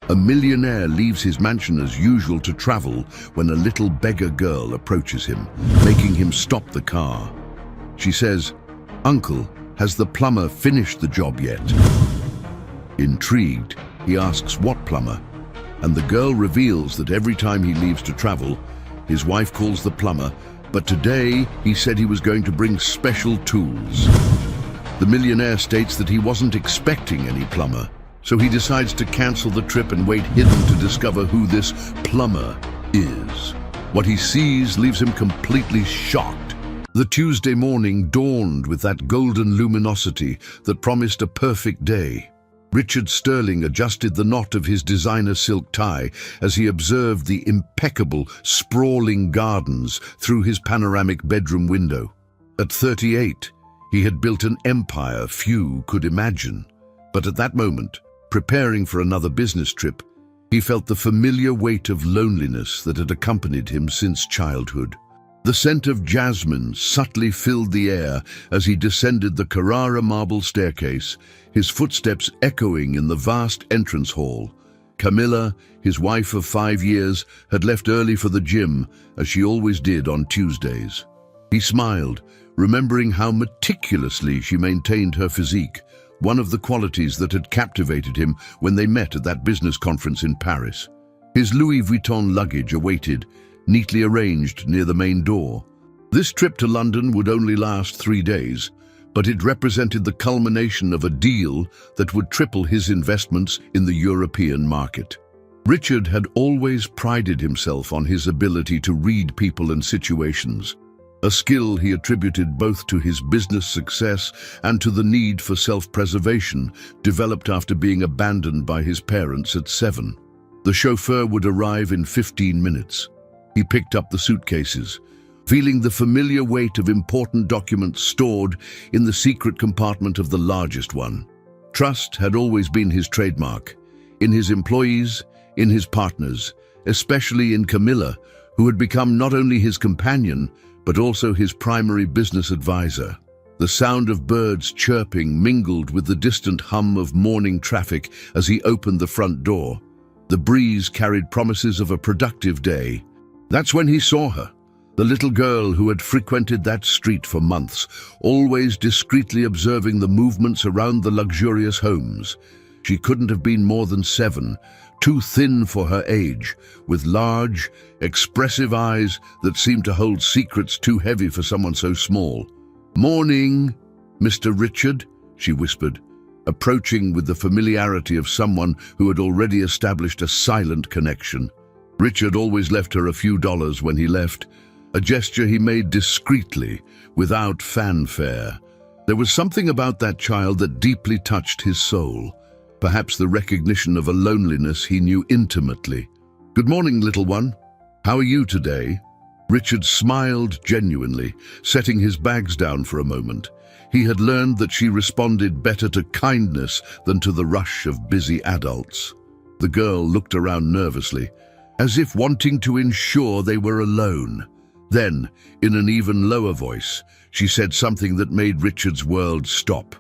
A millionaire leaves his mansion as usual to travel when a little beggar girl approaches him, making him stop the car. She says, "Uncle, has the plumber finished the job yet?" Intrigued, he asks what plumber, and the girl reveals that every time he leaves to travel, his wife calls the plumber, but today he said he was going to bring special tools. The millionaire states that he wasn't expecting any plumber, so he decides to cancel the trip and wait hidden to discover who this plumber is. What he sees leaves him completely shocked. The Tuesday morning dawned with that golden luminosity that promised a perfect day. Richard Sterling adjusted the knot of his designer silk tie as he observed the impeccable, sprawling gardens through his panoramic bedroom window. At 38, he had built an empire few could imagine. But at that moment, preparing for another business trip, he felt the familiar weight of loneliness that had accompanied him since childhood. The scent of jasmine subtly filled the air as he descended the Carrara marble staircase, his footsteps echoing in the vast entrance hall. Camilla, his wife of 5 years, had left early for the gym, as she always did on Tuesdays. He smiled, remembering how meticulously she maintained her physique, one of the qualities that had captivated him when they met at that business conference in Paris. His Louis Vuitton luggage awaited, neatly arranged near the main door. This trip to London would only last 3 days, but it represented the culmination of a deal that would triple his investments in the European market. Richard had always prided himself on his ability to read people and situations, a skill he attributed both to his business success and to the need for self-preservation, developed after being abandoned by his parents at 7. The chauffeur would arrive in 15 minutes. He picked up the suitcases, feeling the familiar weight of important documents stored in the secret compartment of the largest one. Trust had always been his trademark, in his employees, in his partners, especially in Camilla, who had become not only his companion, but also his primary business advisor. The sound of birds chirping mingled with the distant hum of morning traffic as he opened the front door. The breeze carried promises of a productive day. That's when he saw her, the little girl who had frequented that street for months, always discreetly observing the movements around the luxurious homes. She couldn't have been more than 7, too thin for her age, with large, expressive eyes that seemed to hold secrets too heavy for someone so small. "Morning, Mr. Richard," she whispered, approaching with the familiarity of someone who had already established a silent connection. Richard always left her a few dollars when he left, a gesture he made discreetly, without fanfare. There was something about that child that deeply touched his soul, perhaps the recognition of a loneliness he knew intimately. "Good morning, little one. How are you today?" Richard smiled genuinely, setting his bags down for a moment. He had learned that she responded better to kindness than to the rush of busy adults. The girl looked around nervously, as if wanting to ensure they were alone. Then, in an even lower voice, she said something that made Richard's world stop.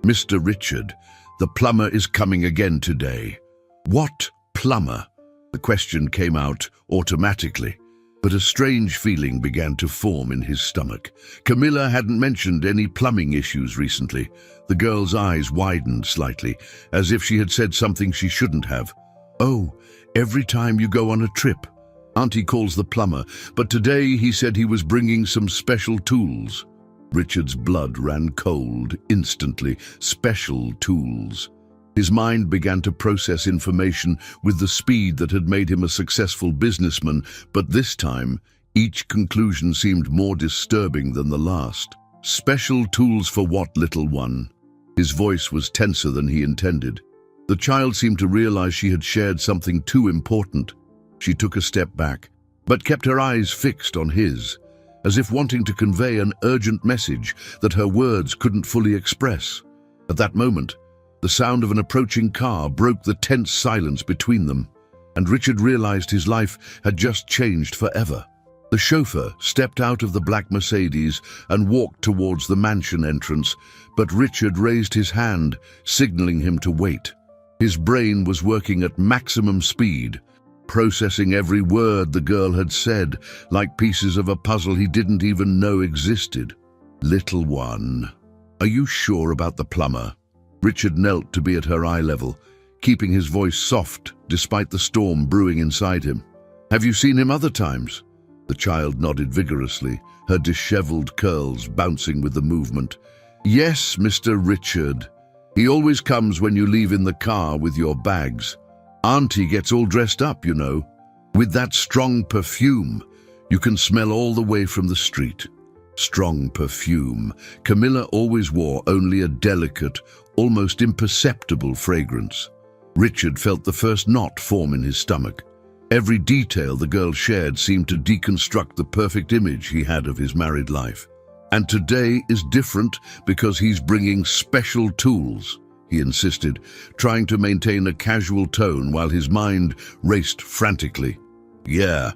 "Mr. Richard, the plumber is coming again today." "What plumber?" The question came out automatically, but a strange feeling began to form in his stomach. Camilla hadn't mentioned any plumbing issues recently. The girl's eyes widened slightly, as if she had said something she shouldn't have. "Oh, every time you go on a trip. Auntie calls the plumber, but today he said he was bringing some special tools." Richard's blood ran cold instantly. Special tools. His mind began to process information with the speed that had made him a successful businessman, but this time, each conclusion seemed more disturbing than the last. "Special tools for what, little one?" His voice was tenser than he intended. The child seemed to realize she had shared something too important. She took a step back, but kept her eyes fixed on his, as if wanting to convey an urgent message that her words couldn't fully express. At that moment, the sound of an approaching car broke the tense silence between them, and Richard realized his life had just changed forever. The chauffeur stepped out of the black Mercedes and walked towards the mansion entrance, but Richard raised his hand, signaling him to wait. His brain was working at maximum speed, processing every word the girl had said, like pieces of a puzzle he didn't even know existed. "Little one, are you sure about the plumber?" Richard knelt to be at her eye level, keeping his voice soft despite the storm brewing inside him. "Have you seen him other times?" The child nodded vigorously, her disheveled curls bouncing with the movement. "Yes, Mr. Richard. He always comes when you leave in the car with your bags. Auntie gets all dressed up, you know, with that strong perfume. You can smell all the way from the street." Strong perfume. Camilla always wore only a delicate, almost imperceptible fragrance. Richard felt the first knot form in his stomach. Every detail the girl shared seemed to deconstruct the perfect image he had of his married life. "And today is different because he's bringing special tools," he insisted, trying to maintain a casual tone while his mind raced frantically. "Yeah,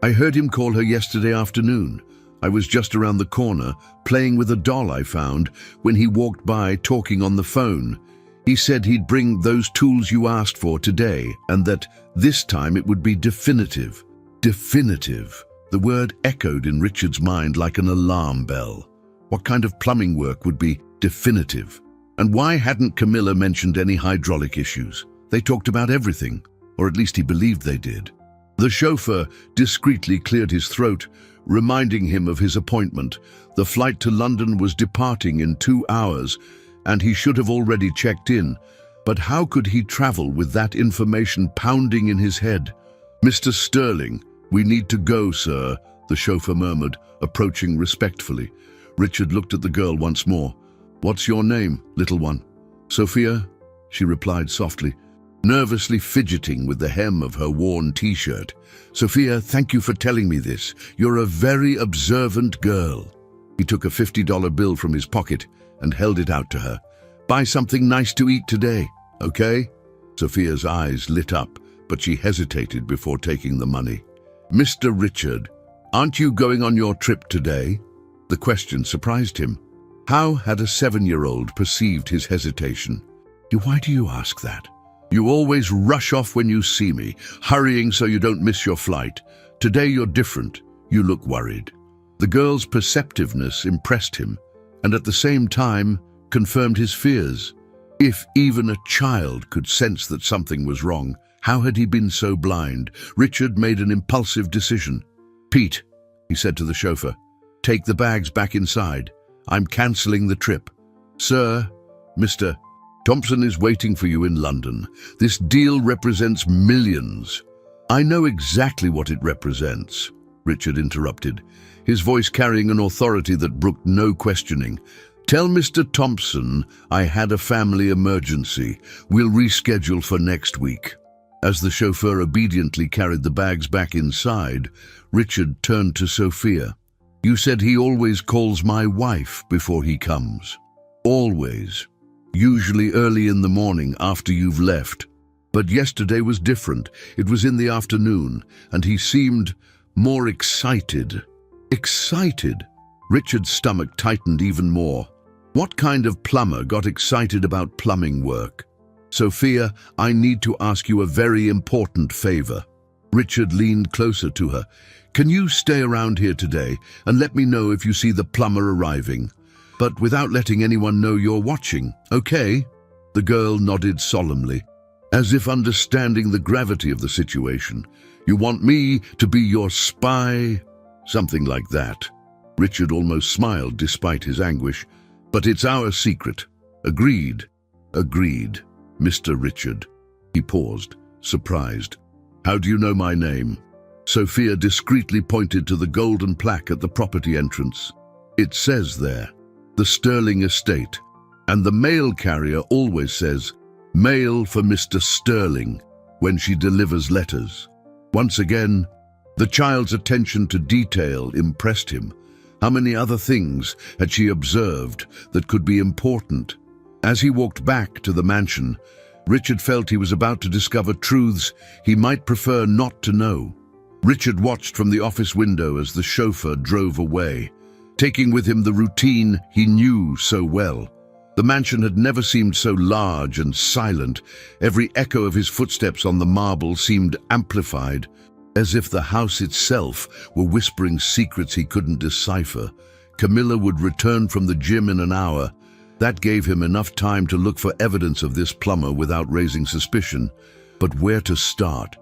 I heard him call her yesterday afternoon. I was just around the corner, playing with a doll I found, when he walked by talking on the phone. He said he'd bring those tools you asked for today, and that this time it would be definitive." Definitive. The word echoed in Richard's mind like an alarm bell. What kind of plumbing work would be definitive? And why hadn't Camilla mentioned any hydraulic issues? They talked about everything, or at least he believed they did. The chauffeur discreetly cleared his throat, reminding him of his appointment. The flight to London was departing in 2 hours, and he should have already checked in. But how could he travel with that information pounding in his head? "Mr. Sterling, we need to go, sir," the chauffeur murmured, approaching respectfully. Richard looked at the girl once more. "What's your name, little one?" "Sophia," she replied softly, nervously fidgeting with the hem of her worn t-shirt. "Sophia, thank you for telling me this. You're a very observant girl." He took a $50 bill from his pocket and held it out to her. "Buy something nice to eat today, okay?" Sophia's eyes lit up, but she hesitated before taking the money. "Mr. Richard, aren't you going on your trip today?" The question surprised him. How had a 7-year-old perceived his hesitation? "Why do you ask that? You always rush off when you see me, hurrying so you don't miss your flight. Today you're different. You look worried." The girl's perceptiveness impressed him, and at the same time confirmed his fears. If even a child could sense that something was wrong, how had he been so blind? Richard made an impulsive decision. "Pete," he said to the chauffeur, "take the bags back inside. I'm cancelling the trip." "Sir, Mr. Thompson is waiting for you in London. This deal represents millions." "I know exactly what it represents," Richard interrupted, his voice carrying an authority that brooked no questioning. "Tell Mr. Thompson I had a family emergency. We'll reschedule for next week." As the chauffeur obediently carried the bags back inside, Richard turned to Sophia. "You said he always calls my wife before he comes." "Always. Usually early in the morning after you've left. But yesterday was different. It was in the afternoon, and he seemed more excited." Excited? Richard's stomach tightened even more. What kind of plumber got excited about plumbing work? "Sophia, I need to ask you a very important favor." Richard leaned closer to her. "Can you stay around here today and let me know if you see the plumber arriving? But without letting anyone know you're watching, okay?" The girl nodded solemnly, as if understanding the gravity of the situation. "You want me to be your spy?" Something like that. Richard almost smiled despite his anguish. "But it's our secret." "Agreed." "Agreed, Mr. Richard." He paused, surprised. "How do you know my name?" Sophia discreetly pointed to the golden plaque at the property entrance. "It says there, the Sterling Estate, and the mail carrier always says, 'Mail for Mr. Sterling,' when she delivers letters." Once again, the child's attention to detail impressed him. How many other things had she observed that could be important? As he walked back to the mansion, Richard felt he was about to discover truths he might prefer not to know. Richard watched from the office window as the chauffeur drove away, taking with him the routine he knew so well. The mansion had never seemed so large and silent. Every echo of his footsteps on the marble seemed amplified, as if the house itself were whispering secrets he couldn't decipher. Camilla would return from the gym in an hour. That gave him enough time to look for evidence of this plumber without raising suspicion. But where to start?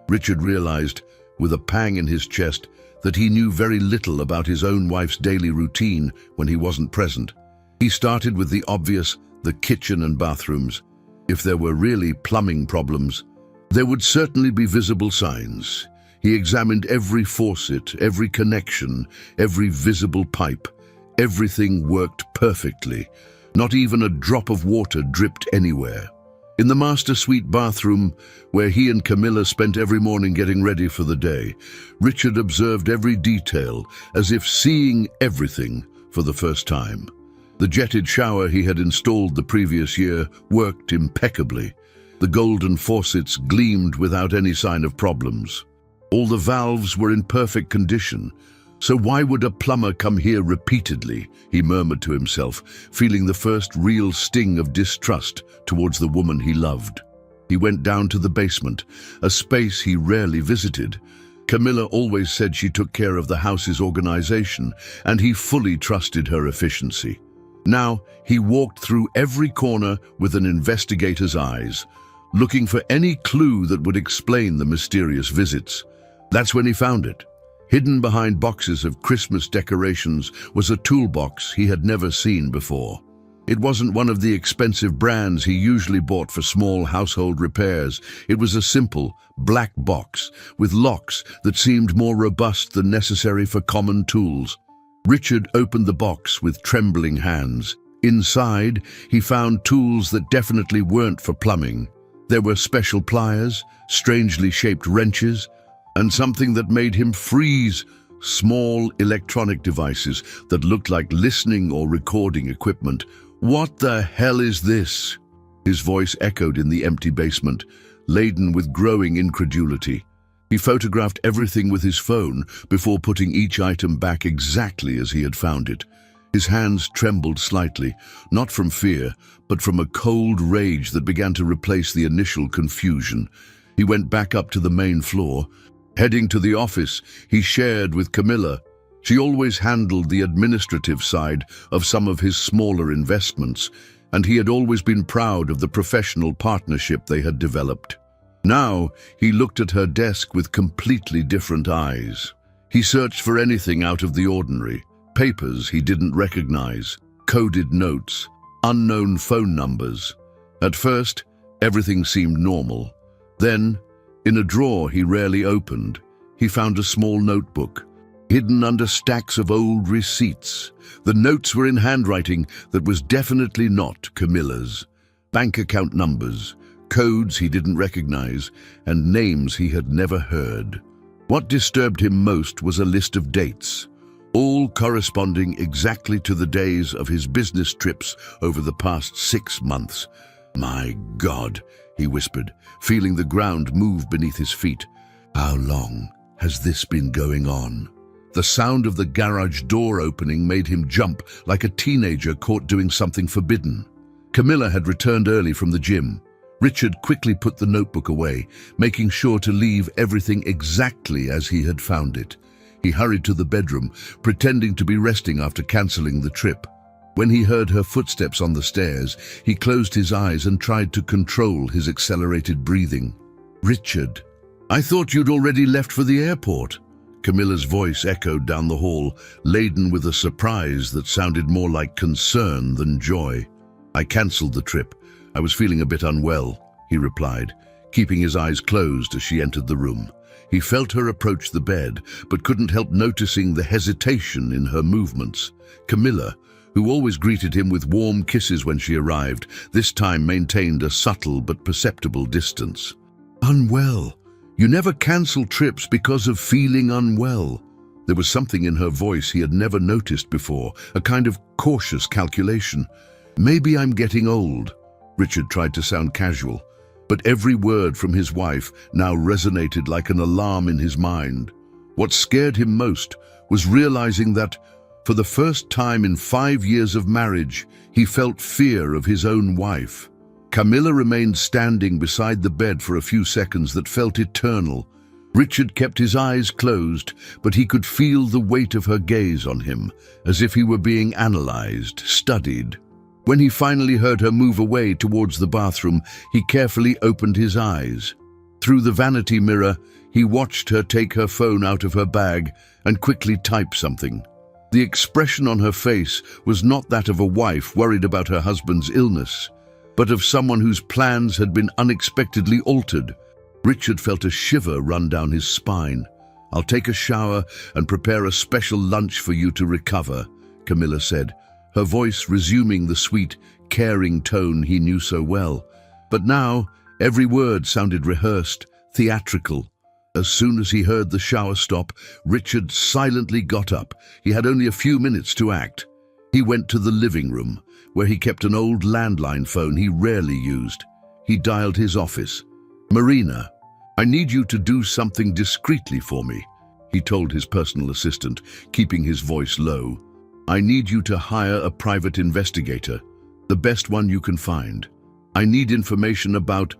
Richard realized, with a pang in his chest, that he knew very little about his own wife's daily routine when he wasn't present. He started with the obvious, the kitchen and bathrooms. If there were really plumbing problems, there would certainly be visible signs. He examined every faucet, every connection, every visible pipe. Everything worked perfectly. Not even a drop of water dripped anywhere. In the master suite bathroom, where he and Camilla spent every morning getting ready for the day, Richard observed every detail, as if seeing everything for the first time. The jetted shower he had installed the previous year worked impeccably. The golden faucets gleamed without any sign of problems. All the valves were in perfect condition. So why would a plumber come here repeatedly? He murmured to himself, feeling the first real sting of distrust towards the woman he loved. He went down to the basement, a space he rarely visited. Camilla always said she took care of the house's organization, and he fully trusted her efficiency. Now, he walked through every corner with an investigator's eyes, looking for any clue that would explain the mysterious visits. That's when he found it. Hidden behind boxes of Christmas decorations was a toolbox he had never seen before. It wasn't one of the expensive brands he usually bought for small household repairs. It was a simple, black box with locks that seemed more robust than necessary for common tools. Richard opened the box with trembling hands. Inside, he found tools that definitely weren't for plumbing. There were special pliers, strangely shaped wrenches, and something that made him freeze, small electronic devices that looked like listening or recording equipment. "What the hell is this?" His voice echoed in the empty basement, laden with growing incredulity. He photographed everything with his phone before putting each item back exactly as he had found it. His hands trembled slightly, not from fear, but from a cold rage that began to replace the initial confusion. He went back up to the main floor. Heading to the office he shared with Camilla. She always handled the administrative side of some of his smaller investments, and he had always been proud of the professional partnership they had developed. Now he looked at her desk with completely different eyes. He searched for anything out of the ordinary. Papers he didn't recognize, coded notes, unknown phone numbers. At first, everything seemed normal. Then, in a drawer he rarely opened, he found a small notebook, hidden under stacks of old receipts. The notes were in handwriting that was definitely not Camilla's. Bank account numbers, codes he didn't recognize, and names he had never heard. What disturbed him most was a list of dates, all corresponding exactly to the days of his business trips over the past 6 months. "My God," he whispered, feeling the ground move beneath his feet. "How long has this been going on?" The sound of the garage door opening made him jump like a teenager caught doing something forbidden. Camilla had returned early from the gym. Richard quickly put the notebook away, making sure to leave everything exactly as he had found it. He hurried to the bedroom, pretending to be resting after canceling the trip. When he heard her footsteps on the stairs, he closed his eyes and tried to control his accelerated breathing. "Richard, I thought you'd already left for the airport." Camilla's voice echoed down the hall, laden with a surprise that sounded more like concern than joy. "I cancelled the trip. I was feeling a bit unwell," he replied, keeping his eyes closed as she entered the room. He felt her approach the bed, but couldn't help noticing the hesitation in her movements. Camilla, who always greeted him with warm kisses when she arrived, this time maintained a subtle but perceptible distance. "Unwell? You never cancel trips because of feeling unwell." There was something in her voice he had never noticed before, a kind of cautious calculation. "Maybe I'm getting old." Richard tried to sound casual, but every word from his wife now resonated like an alarm in his mind. What scared him most was realizing that, For the first time in 5 years of marriage, he felt fear of his own wife. Camilla remained standing beside the bed for a few seconds that felt eternal. Richard kept his eyes closed, but he could feel the weight of her gaze on him, as if he were being analyzed, studied. When he finally heard her move away towards the bathroom, he carefully opened his eyes. Through the vanity mirror, he watched her take her phone out of her bag and quickly type something. The expression on her face was not that of a wife worried about her husband's illness, but of someone whose plans had been unexpectedly altered. Richard felt a shiver run down his spine. "I'll take a shower and prepare a special lunch for you to recover," Camilla said, her voice resuming the sweet, caring tone he knew so well. But now, every word sounded rehearsed, theatrical. As soon as he heard the shower stop, Richard silently got up. He had only a few minutes to act. He went to the living room, where he kept an old landline phone he rarely used. He dialed his office. "Marina, I need you to do something discreetly for me," he told his personal assistant, keeping his voice low. "I need you to hire a private investigator, the best one you can find. I need information about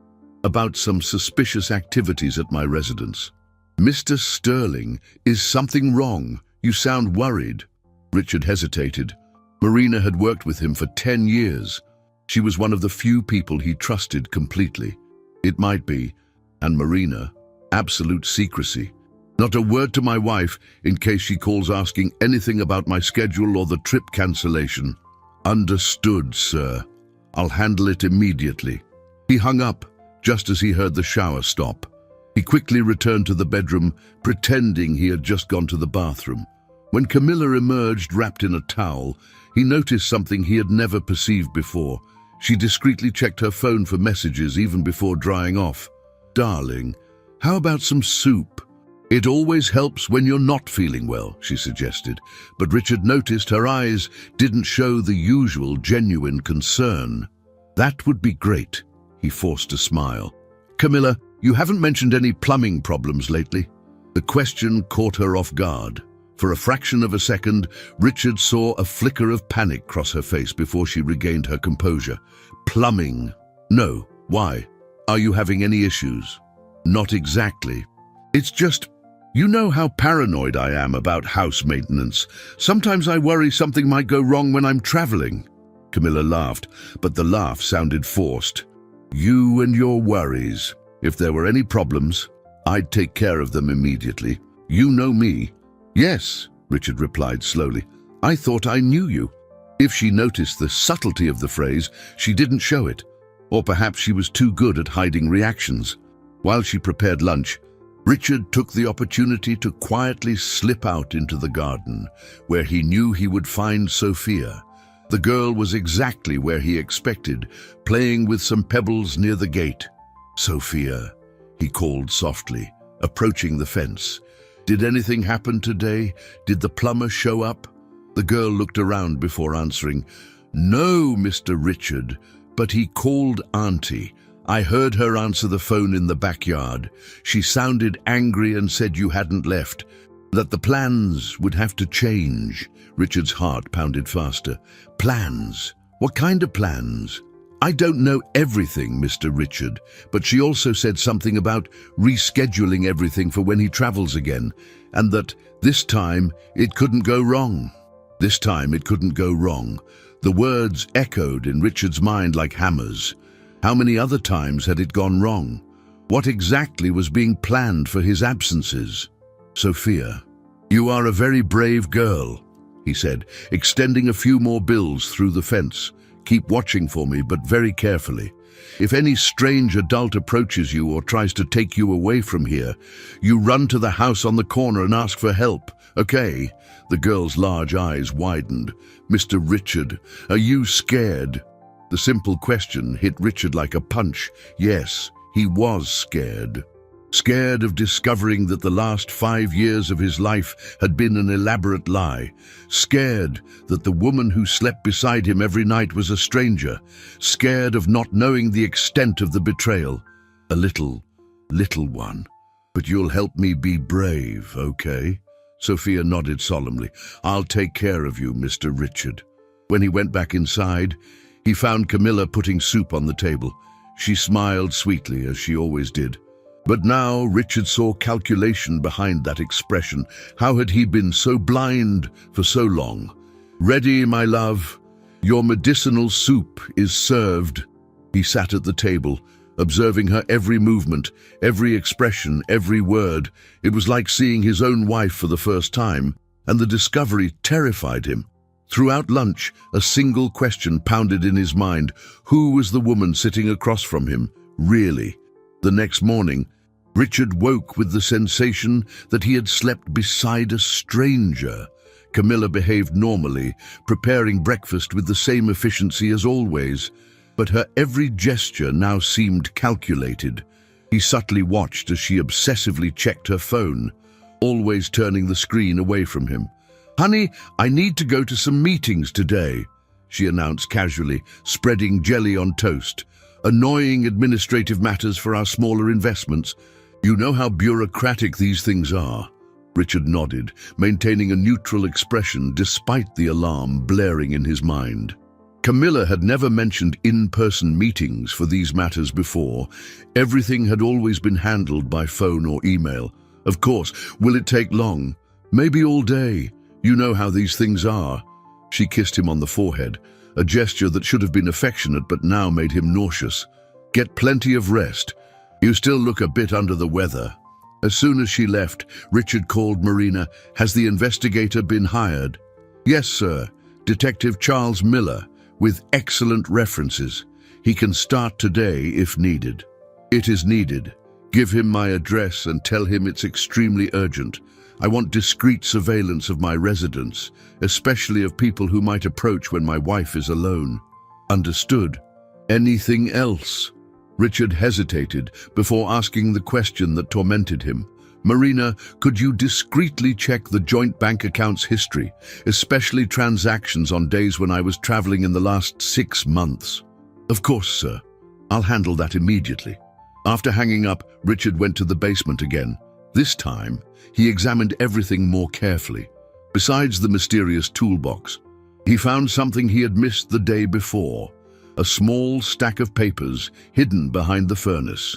some suspicious activities at my residence." "Mr. Sterling, is something wrong? You sound worried." Richard hesitated. Marina had worked with him for 10 years. She was one of the few people he trusted completely. It might be, and Marina, absolute secrecy. "Not a word to my wife in case she calls asking anything about my schedule or the trip cancellation." "Understood, sir. I'll handle it immediately." He hung up just as he heard the shower stop. He quickly returned to the bedroom, pretending he had just gone to the bathroom. When Camilla emerged wrapped in a towel, he noticed something he had never perceived before. She discreetly checked her phone for messages even before drying off. "Darling, how about some soup? It always helps when you're not feeling well," she suggested. But Richard noticed her eyes didn't show the usual genuine concern. "That would be great," he forced a smile. "Camilla, you haven't mentioned any plumbing problems lately?" The question caught her off guard. For a fraction of a second, Richard saw a flicker of panic cross her face before she regained her composure. "Plumbing? No. Why? Are you having any issues?" "Not exactly. It's just, you know how paranoid I am about house maintenance. Sometimes I worry something might go wrong when I'm traveling." Camilla laughed, but the laugh sounded forced. "You and your worries. If there were any problems, I'd take care of them immediately. You know me." "Yes," Richard replied slowly. "I thought I knew you." If she noticed the subtlety of the phrase, she didn't show it. Or perhaps she was too good at hiding reactions. While she prepared lunch, Richard took the opportunity to quietly slip out into the garden, where he knew he would find Sophia. The girl was exactly where he expected, playing with some pebbles near the gate. "Sophia," he called softly, approaching the fence. "Did anything happen today? Did the plumber show up?" The girl looked around before answering. "No, Mr. Richard, but he called Auntie. I heard her answer the phone in the backyard. She sounded angry and said you hadn't left, that the plans would have to change." Richard's heart pounded faster. "Plans? What kind of plans?" "I don't know everything, Mr. Richard, but she also said something about rescheduling everything for when he travels again, and that this time it couldn't go wrong." This time it couldn't go wrong. The words echoed in Richard's mind like hammers. How many other times had it gone wrong? What exactly was being planned for his absences? "Sophia, you are a very brave girl," he said, extending a few more bills through the fence. "Keep watching for me, but very carefully. If any strange adult approaches you or tries to take you away from here, you run to the house on the corner and ask for help, okay?" The girl's large eyes widened. "Mr. Richard, are you scared?" The simple question hit Richard like a punch. Yes, he was scared. Scared of discovering that the last 5 years of his life had been an elaborate lie. Scared that the woman who slept beside him every night was a stranger. Scared of not knowing the extent of the betrayal. "A little one. But you'll help me be brave, okay?" Sophia nodded solemnly. "I'll take care of you, Mr. Richard." When he went back inside, he found Camilla putting soup on the table. She smiled sweetly, as she always did. But now Richard saw calculation behind that expression. How had he been so blind for so long? "Ready, my love. Your medicinal soup is served." He sat at the table, observing her every movement, every expression, every word. It was like seeing his own wife for the first time, and the discovery terrified him. Throughout lunch, a single question pounded in his mind. Who was the woman sitting across from him, really? The next morning, Richard woke with the sensation that he had slept beside a stranger. Camilla behaved normally, preparing breakfast with the same efficiency as always, but her every gesture now seemed calculated. He subtly watched as she obsessively checked her phone, always turning the screen away from him. "Honey, I need to go to some meetings today," she announced casually, spreading jelly on toast. "Annoying administrative matters for our smaller investments. You know how bureaucratic these things are." Richard nodded, maintaining a neutral expression despite the alarm blaring in his mind. Camilla had never mentioned in-person meetings for these matters before. Everything had always been handled by phone or email. "Of course. Will it take long?" "Maybe all day. You know how these things are." She kissed him on the forehead, a gesture that should have been affectionate but now made him nauseous. "Get plenty of rest. You still look a bit under the weather." As soon as she left, Richard called Marina. "Has the investigator been hired?" "Yes, sir. Detective Charles Miller, with excellent references. He can start today if needed." "It is needed. Give him my address and tell him it's extremely urgent. I want discreet surveillance of my residence, especially of people who might approach when my wife is alone." "Understood. Anything else?" Richard hesitated before asking the question that tormented him. "Marina, could you discreetly check the joint bank account's history, especially transactions on days when I was traveling in the last 6 months?" "Of course, sir. I'll handle that immediately." After hanging up, Richard went to the basement again. This time, he examined everything more carefully. Besides the mysterious toolbox, he found something he had missed the day before. A small stack of papers hidden behind the furnace.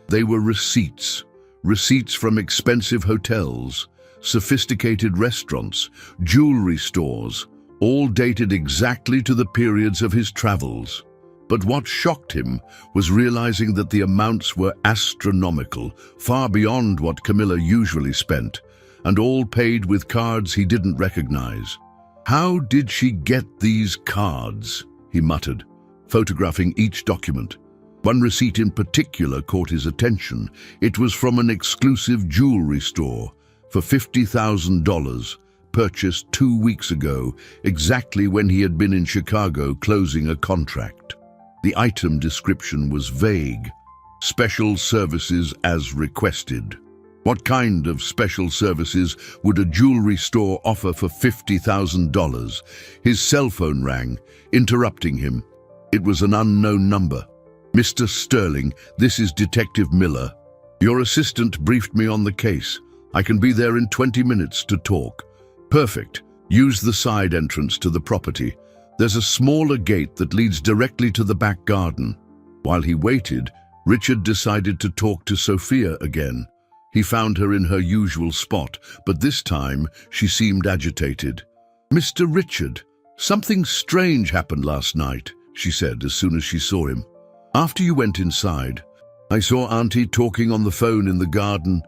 They were receipts. Receipts from expensive hotels, sophisticated restaurants, jewelry stores, all dated exactly to the periods of his travels. But what shocked him was realizing that the amounts were astronomical, far beyond what Camilla usually spent, and all paid with cards he didn't recognize. "How did she get these cards?" he muttered, photographing each document. One receipt in particular caught his attention. It was from an exclusive jewelry store for $50,000, purchased 2 weeks ago, exactly when he had been in Chicago closing a contract. The item description was vague. "Special services as requested." What kind of special services would a jewelry store offer for $50,000? His cell phone rang, interrupting him. It was an unknown number. "Mr. Sterling, this is Detective Miller. Your assistant briefed me on the case. I can be there in 20 minutes to talk." "Perfect. Use the side entrance to the property. There's a smaller gate that leads directly to the back garden." While he waited, Richard decided to talk to Sophia again. He found her in her usual spot, but this time she seemed agitated. "Mr. Richard, something strange happened last night," she said as soon as she saw him. "After you went inside, I saw Auntie talking on the phone in the garden.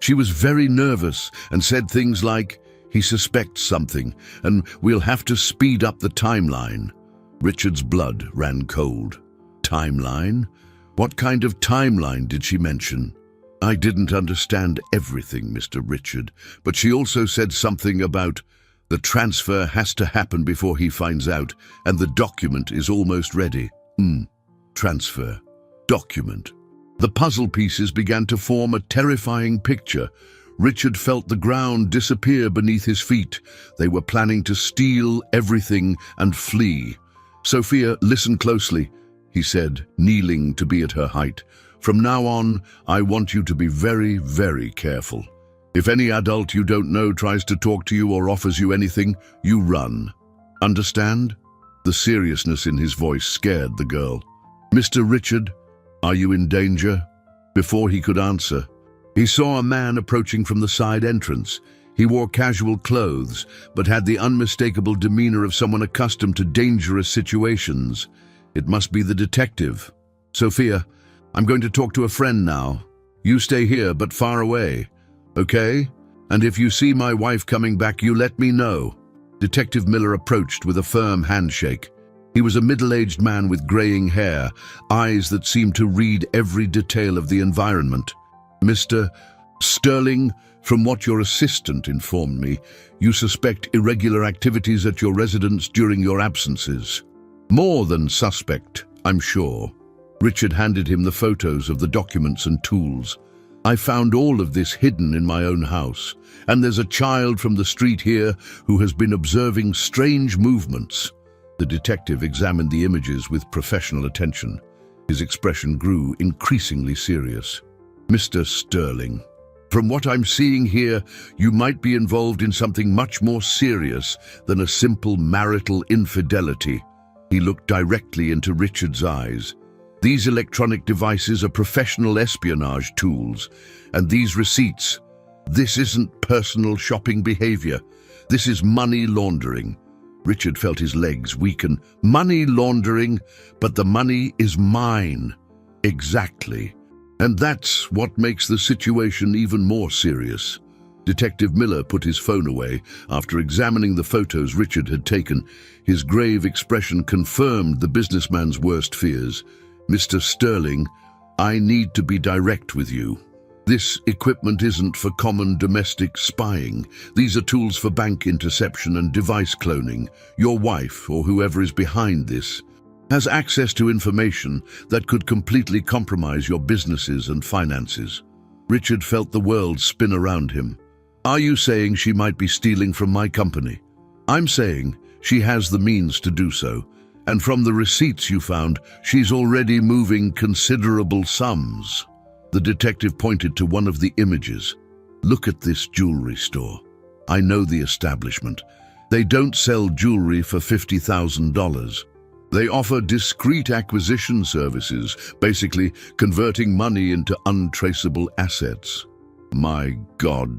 She was very nervous and said things like, 'He suspects something, and we'll have to speed up the timeline.'" Richard's blood ran cold. "Timeline? What kind of timeline did she mention?" "I didn't understand everything, Mr. Richard, but she also said something about the transfer has to happen before he finds out, and the document is almost ready." Transfer. Document. The puzzle pieces began to form a terrifying picture. Richard felt the ground disappear beneath his feet. They were planning to steal everything and flee. "Sophia, listen closely," he said, kneeling to be at her height. "From now on, I want you to be very, very careful. If any adult you don't know tries to talk to you or offers you anything, you run. Understand?" The seriousness in his voice scared the girl. "Mr. Richard, are you in danger?" Before he could answer, he saw a man approaching from the side entrance. He wore casual clothes, but had the unmistakable demeanor of someone accustomed to dangerous situations. It must be the detective. "Sophia, I'm going to talk to a friend now. You stay here, but far away. Okay? And if you see my wife coming back, you let me know." Detective Miller approached with a firm handshake. He was a middle-aged man with graying hair, eyes that seemed to read every detail of the environment. "Mr. Sterling, from what your assistant informed me, you suspect irregular activities at your residence during your absences." "More than suspect, I'm sure." Richard handed him the photos of the documents and tools. "I found all of this hidden in my own house, and there's a child from the street here who has been observing strange movements." The detective examined the images with professional attention. His expression grew increasingly serious. "Mr. Sterling, from what I'm seeing here, you might be involved in something much more serious than a simple marital infidelity." He looked directly into Richard's eyes. "These electronic devices are professional espionage tools, and these receipts, this isn't personal shopping behavior. This is money laundering." Richard felt his legs weaken. "Money laundering, but the money is mine." "Exactly. And that's what makes the situation even more serious." Detective Miller put his phone away after examining the photos Richard had taken. His grave expression confirmed the businessman's worst fears. "Mr. Sterling, I need to be direct with you. This equipment isn't for common domestic spying. These are tools for bank interception and device cloning. Your wife, or whoever is behind this, has access to information that could completely compromise your businesses and finances." Richard felt the world spin around him. "Are you saying she might be stealing from my company?" "I'm saying she has the means to do so. And from the receipts you found, she's already moving considerable sums." The detective pointed to one of the images. "Look at this jewelry store. I know the establishment. They don't sell jewelry for $50,000. They offer discreet acquisition services, basically converting money into untraceable assets." "My God."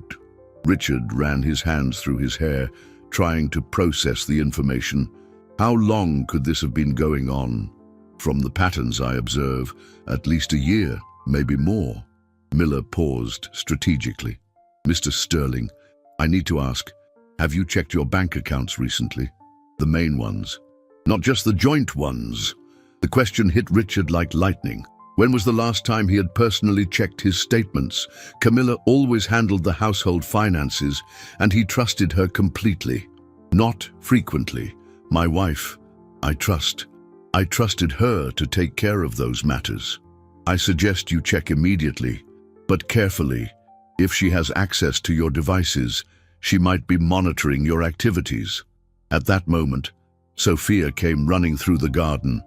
Richard ran his hands through his hair, trying to process the information. "How long could this have been going on?" "From the patterns I observe, at least a year, maybe more." Miller paused strategically. "Mr. Sterling, I need to ask, have you checked your bank accounts recently? The main ones, not just the joint ones." The question hit Richard like lightning. When was the last time he had personally checked his statements? Camilla always handled the household finances, and he trusted her completely. "Not frequently. My wife, I trusted her to take care of those matters. I suggest you check immediately, but carefully. If she has access to your devices, she might be monitoring your activities." At that moment, Sophia came running through the garden,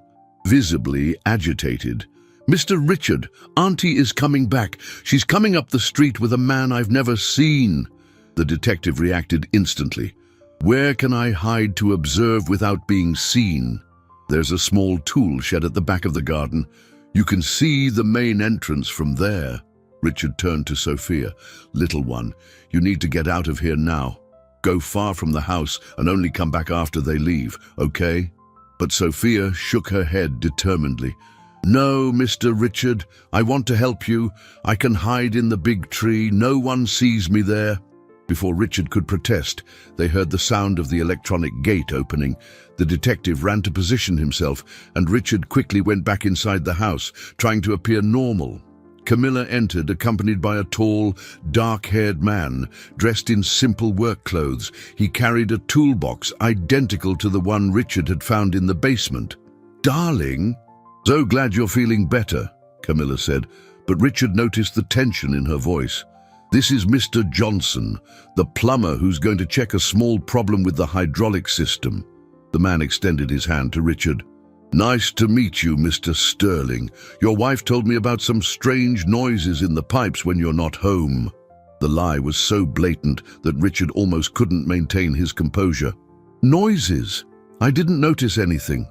visibly agitated. "Mr. Richard, Auntie is coming back. She's coming up the street with a man I've never seen." The detective reacted instantly. "Where can I hide to observe without being seen?" "There's a small tool shed at the back of the garden. You can see the main entrance from there." Richard turned to Sophia. "Little one, you need to get out of here now. Go far from the house and only come back after they leave, okay?" But Sophia shook her head determinedly. "No, Mr. Richard, I want to help you. I can hide in the big tree. No one sees me there." Before Richard could protest, they heard the sound of the electronic gate opening. The detective ran to position himself, and Richard quickly went back inside the house, trying to appear normal. Camilla entered, accompanied by a tall, dark-haired man, dressed in simple work clothes. He carried a toolbox identical to the one Richard had found in the basement. "Darling, so glad you're feeling better," Camilla said, but Richard noticed the tension in her voice. "This is Mr. Johnson, the plumber who's going to check a small problem with the hydraulic system." The man extended his hand to Richard. "Nice to meet you, Mr. Sterling. Your wife told me about some strange noises in the pipes when you're not home." The lie was so blatant that Richard almost couldn't maintain his composure. Noises. I didn't notice anything.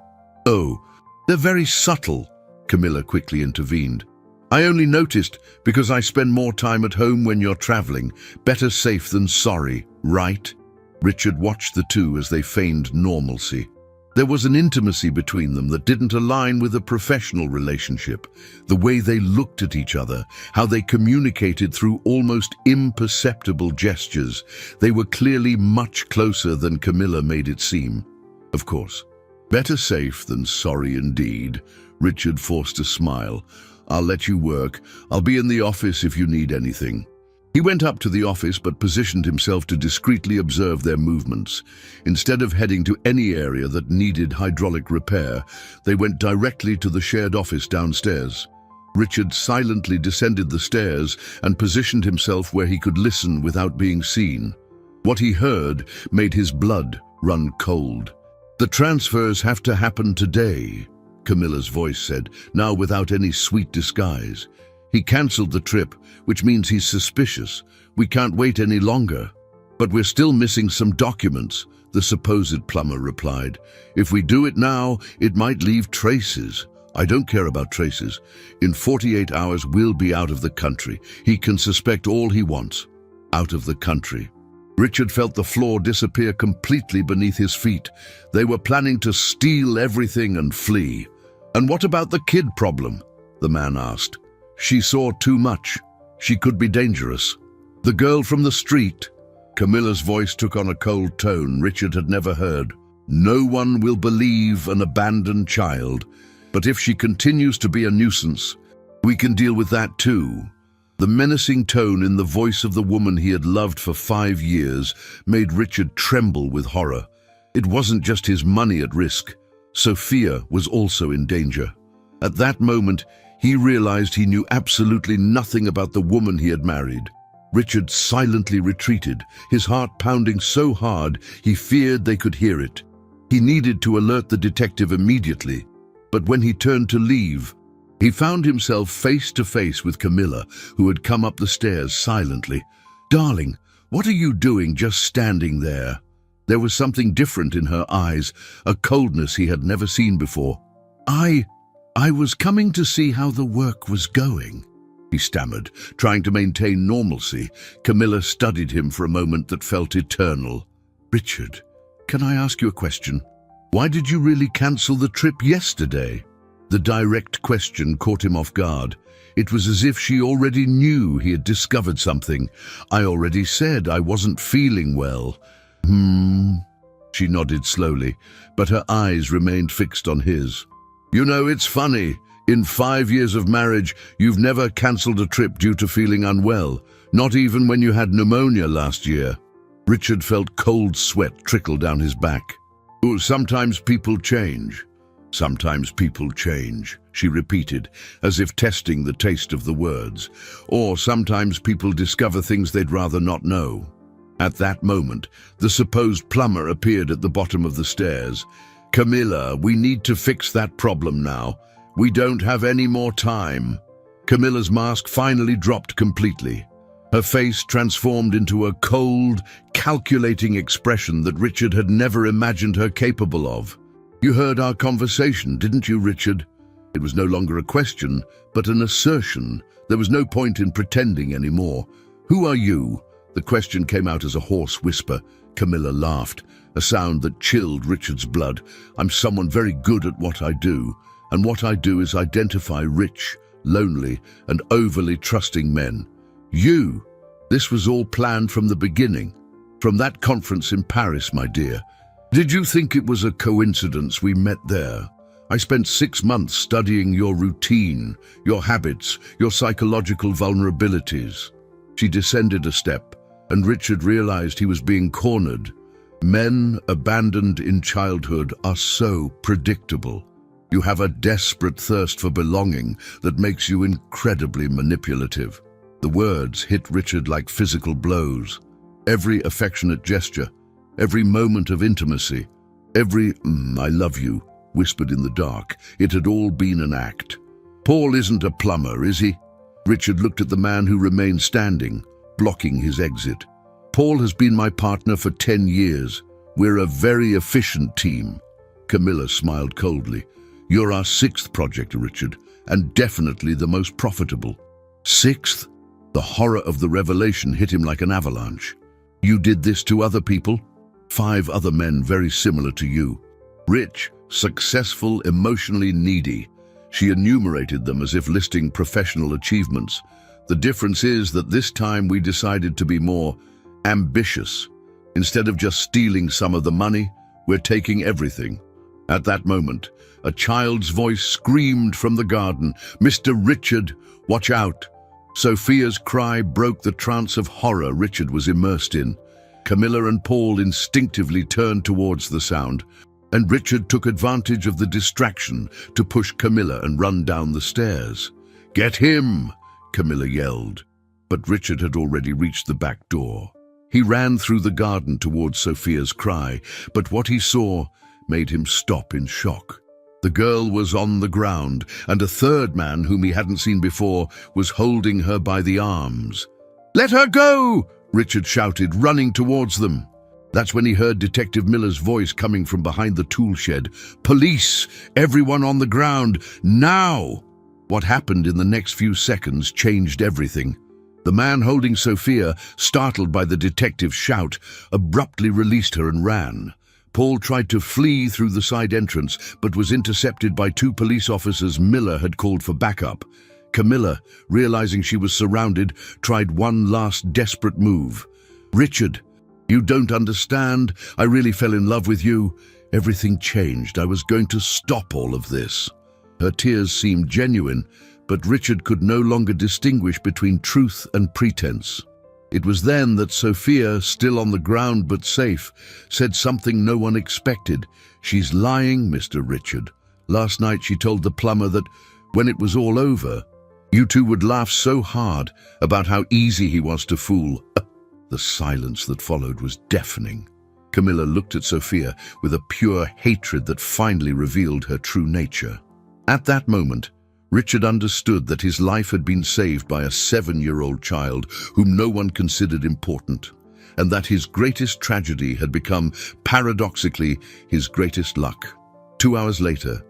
Oh, they're very subtle, Camilla quickly intervened. I only noticed because I spend more time at home when you're traveling. Better safe than sorry, right? Richard watched the two as they feigned normalcy. There was an intimacy between them that didn't align with a professional relationship. The way they looked at each other, how they communicated through almost imperceptible gestures. They were clearly much closer than Camilla made it seem. Of course, better safe than sorry indeed. Richard forced a smile. I'll let you work. I'll be in the office if you need anything. He went up to the office but positioned himself to discreetly observe their movements. Instead of heading to any area that needed hydraulic repair, they went directly to the shared office downstairs. Richard silently descended the stairs and positioned himself where he could listen without being seen. What he heard made his blood run cold. The transfers have to happen today, Camilla's voice said, now without any sweet disguise. He cancelled the trip, which means he's suspicious. We can't wait any longer. But we're still missing some documents, the supposed plumber replied. If we do it now, it might leave traces. I don't care about traces. In 48 hours, we'll be out of the country. He can suspect all he wants. Out of the country. Richard felt the floor disappear completely beneath his feet. They were planning to steal everything and flee. And what about the kid problem? The man asked. She saw too much. She could be dangerous. The girl from the street. Camilla's voice took on a cold tone Richard had never heard. No one will believe an abandoned child, but if she continues to be a nuisance, we can deal with that too. The menacing tone in the voice of the woman he had loved for 5 years made Richard tremble with horror. It wasn't just his money at risk. Sophia was also in danger. At that moment, he realized he knew absolutely nothing about the woman he had married. Richard silently retreated, his heart pounding so hard he feared they could hear it. He needed to alert the detective immediately, but when he turned to leave, he found himself face to face with Camilla, who had come up the stairs silently. Darling, what are you doing just standing there? There was something different in her eyes, a coldness he had never seen before. I was coming to see how the work was going, he stammered, trying to maintain normalcy. Camilla studied him for a moment that felt eternal. Richard, can I ask you a question? Why did you really cancel the trip yesterday? The direct question caught him off guard. It was as if she already knew he had discovered something. I already said I wasn't feeling well. She nodded slowly, but her eyes remained fixed on his. You know, it's funny. In 5 years of marriage, you've never cancelled a trip due to feeling unwell, not even when you had pneumonia last year. Richard felt cold sweat trickle down his back. Oh, sometimes people change. Sometimes people change, she repeated, as if testing the taste of the words. Or sometimes people discover things they'd rather not know. At that moment, the supposed plumber appeared at the bottom of the stairs. Camilla, we need to fix that problem now. We don't have any more time. Camilla's mask finally dropped completely. Her face transformed into a cold, calculating expression that Richard had never imagined her capable of. You heard our conversation, didn't you, Richard? It was no longer a question, but an assertion. There was no point in pretending anymore. Who are you? The question came out as a hoarse whisper. Camilla laughed, a sound that chilled Richard's blood. I'm someone very good at what I do, and what I do is identify rich, lonely, and overly trusting men. You! This was all planned from the beginning. From that conference in Paris, my dear. Did you think it was a coincidence we met there? I spent 6 months studying your routine, your habits, your psychological vulnerabilities. She descended a step, and Richard realized he was being cornered. Men abandoned in childhood are so predictable. You have a desperate thirst for belonging that makes you incredibly manipulative. The words hit Richard like physical blows. Every affectionate gesture, every moment of intimacy, every I love you, whispered in the dark. It had all been an act. Paul isn't a plumber, is he? Richard looked at the man who remained standing, blocking his exit. "Paul has been my partner for 10 years. We're a very efficient team." Camilla smiled coldly. "You're our 6th project, Richard, and definitely the most profitable." 6th? The horror of the revelation hit him like an avalanche. "You did this to other people?" 5 other men very similar to you. Rich, successful, emotionally needy. She enumerated them as if listing professional achievements. "The difference is that this time we decided to be more ambitious. Instead of just stealing some of the money, we're taking everything." At that moment, a child's voice screamed from the garden, "Mr. Richard, watch out!" Sophia's cry broke the trance of horror Richard was immersed in. Camilla and Paul instinctively turned towards the sound, and Richard took advantage of the distraction to push Camilla and run down the stairs. "Get him!" Camilla yelled, but Richard had already reached the back door. He ran through the garden towards Sophia's cry, but what he saw made him stop in shock. The girl was on the ground, and a third man, whom he hadn't seen before, was holding her by the arms. "Let her go!" Richard shouted, running towards them. That's when he heard Detective Miller's voice coming from behind the tool shed. "Police! Everyone on the ground! Now!" What happened in the next few seconds changed everything. The man holding Sophia, startled by the detective's shout, abruptly released her and ran. Paul tried to flee through the side entrance, but was intercepted by 2 police officers Miller had called for backup. Camilla, realizing she was surrounded, tried one last desperate move. "Richard, you don't understand. I really fell in love with you. Everything changed. I was going to stop all of this." Her tears seemed genuine, but Richard could no longer distinguish between truth and pretense. It was then that Sophia, still on the ground but safe, said something no one expected. "She's lying, Mr. Richard. Last night she told the plumber that when it was all over, you two would laugh so hard about how easy he was to fool." The silence that followed was deafening. Camilla looked at Sophia with a pure hatred that finally revealed her true nature. At that moment, Richard understood that his life had been saved by a 7-year-old child whom no one considered important, and that his greatest tragedy had become, paradoxically, his greatest luck. 2 hours later,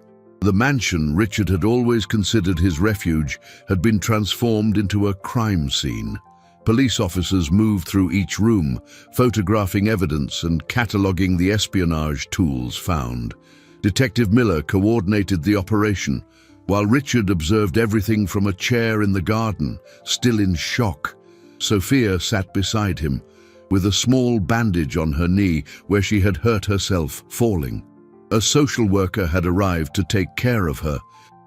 the mansion Richard had always considered his refuge had been transformed into a crime scene. Police officers moved through each room, photographing evidence and cataloging the espionage tools found. Detective Miller coordinated the operation, while Richard observed everything from a chair in the garden, still in shock. Sophia sat beside him, with a small bandage on her knee where she had hurt herself falling. A social worker had arrived to take care of her,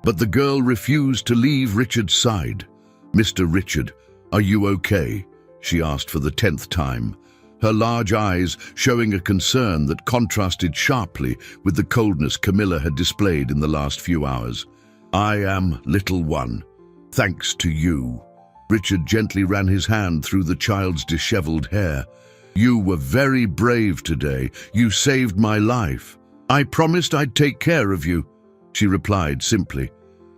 but the girl refused to leave Richard's side. "Mr. Richard, are you okay?" she asked for the 10th time, her large eyes showing a concern that contrasted sharply with the coldness Camilla had displayed in the last few hours. "I am, little one. Thanks to you." Richard gently ran his hand through the child's disheveled hair. "You were very brave today. You saved my life." "I promised I'd take care of you," she replied simply,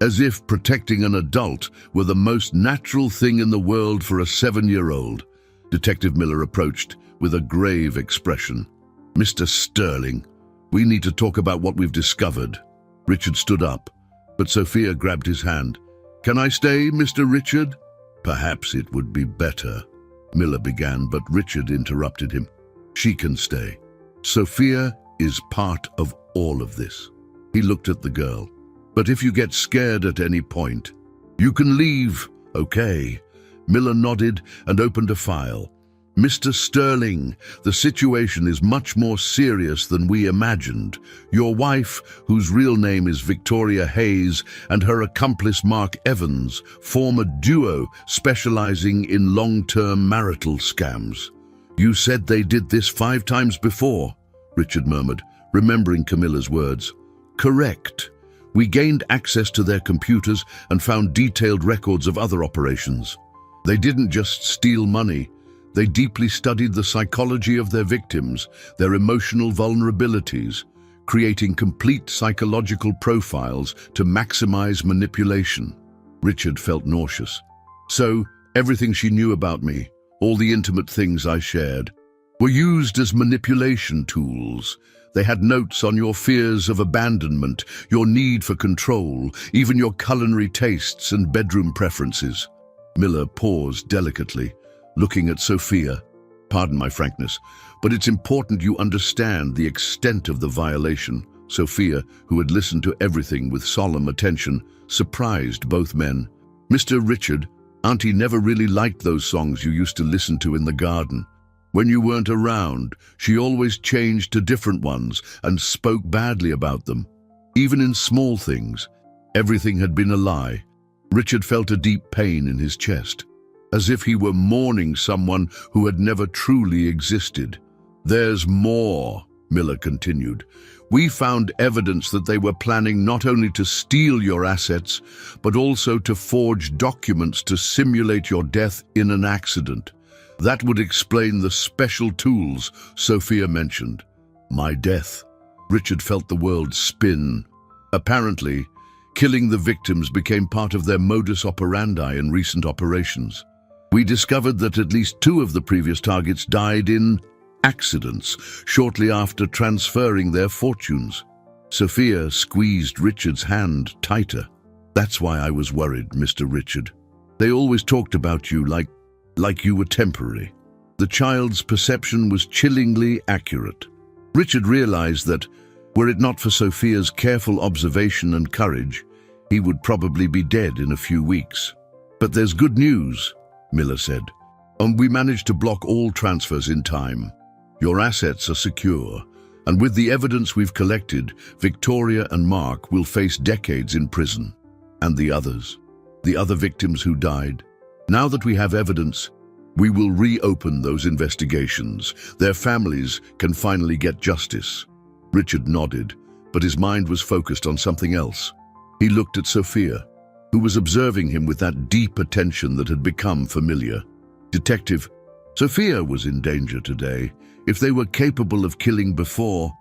as if protecting an adult were the most natural thing in the world for a 7-year-old. Detective Miller approached with a grave expression. "Mr. Sterling, we need to talk about what we've discovered." Richard stood up, but Sophia grabbed his hand. "Can I stay, Mr. Richard?" "Perhaps it would be better," Miller began, but Richard interrupted him. "She can stay. Sophia is part of all of this." He looked at the girl. "But if you get scared at any point, you can leave, okay?" Miller nodded and opened a file. "Mr. Sterling, the situation is much more serious than we imagined. Your wife, whose real name is Victoria Hayes, and her accomplice Mark Evans form a duo specializing in long-term marital scams." "You said they did this 5 times before," Richard murmured, remembering Camilla's words. "Correct. We gained access to their computers and found detailed records of other operations. They didn't just steal money. They deeply studied the psychology of their victims, their emotional vulnerabilities, creating complete psychological profiles to maximize manipulation." Richard felt nauseous. "So, everything she knew about me, All the intimate things I shared were used as manipulation tools. They had notes on your fears of abandonment, your need for control, even your culinary tastes and bedroom preferences. Miller paused delicately, looking at Sophia. Pardon my frankness, but it's important you understand the extent of the violation. Sophia, who had listened to everything with solemn attention, surprised both men. Mr. Richard, Auntie never really liked those songs you used to listen to in the garden. When you weren't around, she always changed to different ones and spoke badly about them. Even in small things, everything had been a lie. Richard felt a deep pain in his chest, as if he were mourning someone who had never truly existed. "There's more," Miller continued. "We found evidence that they were planning not only to steal your assets, but also to forge documents to simulate your death in an accident. That would explain the special tools Sophia mentioned." My death. Richard felt the world spin. Apparently, killing the victims became part of their modus operandi in recent operations. We discovered that at least 2 of the previous targets died in accidents shortly after transferring their fortunes. Sophia squeezed Richard's hand tighter. "That's why I was worried, Mr. Richard. They always talked about you like you were temporary." The child's perception was chillingly accurate. Richard realized that, were it not for Sophia's careful observation and courage, he would probably be dead in a few weeks. "But there's good news," Miller said. "We managed to block all transfers in time. Your assets are secure, and with the evidence we've collected, Victoria and Mark will face decades in prison. And the others, the other victims who died. Now that we have evidence, we will reopen those investigations. Their families can finally get justice." Richard nodded, but his mind was focused on something else. He looked at Sophia, who was observing him with that deep attention that had become familiar. "Detective, Sophia was in danger today. If they were capable of killing before,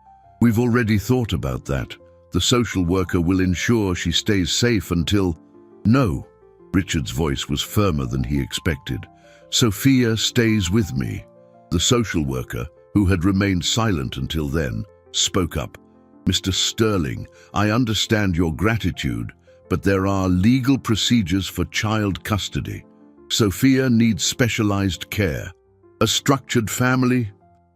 we've already thought about that. The social worker will ensure she stays safe until—" "No." Richard's voice was firmer than he expected. "Sophia stays with me." The social worker, who had remained silent until then, spoke up. "Mr. Sterling, I understand your gratitude, but there are legal procedures for child custody. Sophia needs specialized care. A structured family—"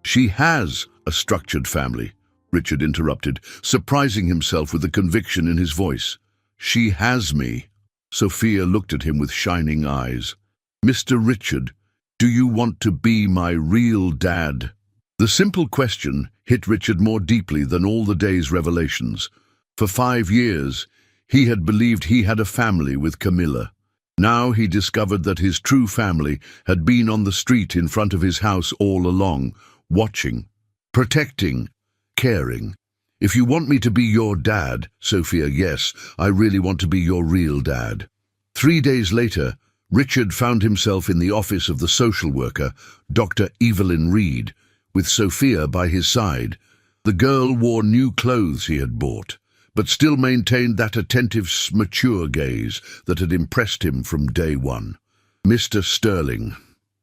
"She has a structured family," Richard interrupted, surprising himself with the conviction in his voice. "She has me." Sophia looked at him with shining eyes. "Mr. Richard, do you want to be my real dad?" The simple question hit Richard more deeply than all the day's revelations. For 5 years, he had believed he had a family with Camilla. Now he discovered that his true family had been on the street in front of his house all along, watching, protecting, caring. "If you want me to be your dad, Sophia, yes, I really want to be your real dad." 3 days later, Richard found himself in the office of the social worker, Dr. Evelyn Reed, with Sophia by his side. The girl wore new clothes he had bought, but still maintained that attentive, mature gaze that had impressed him from day one. "Mr. Sterling,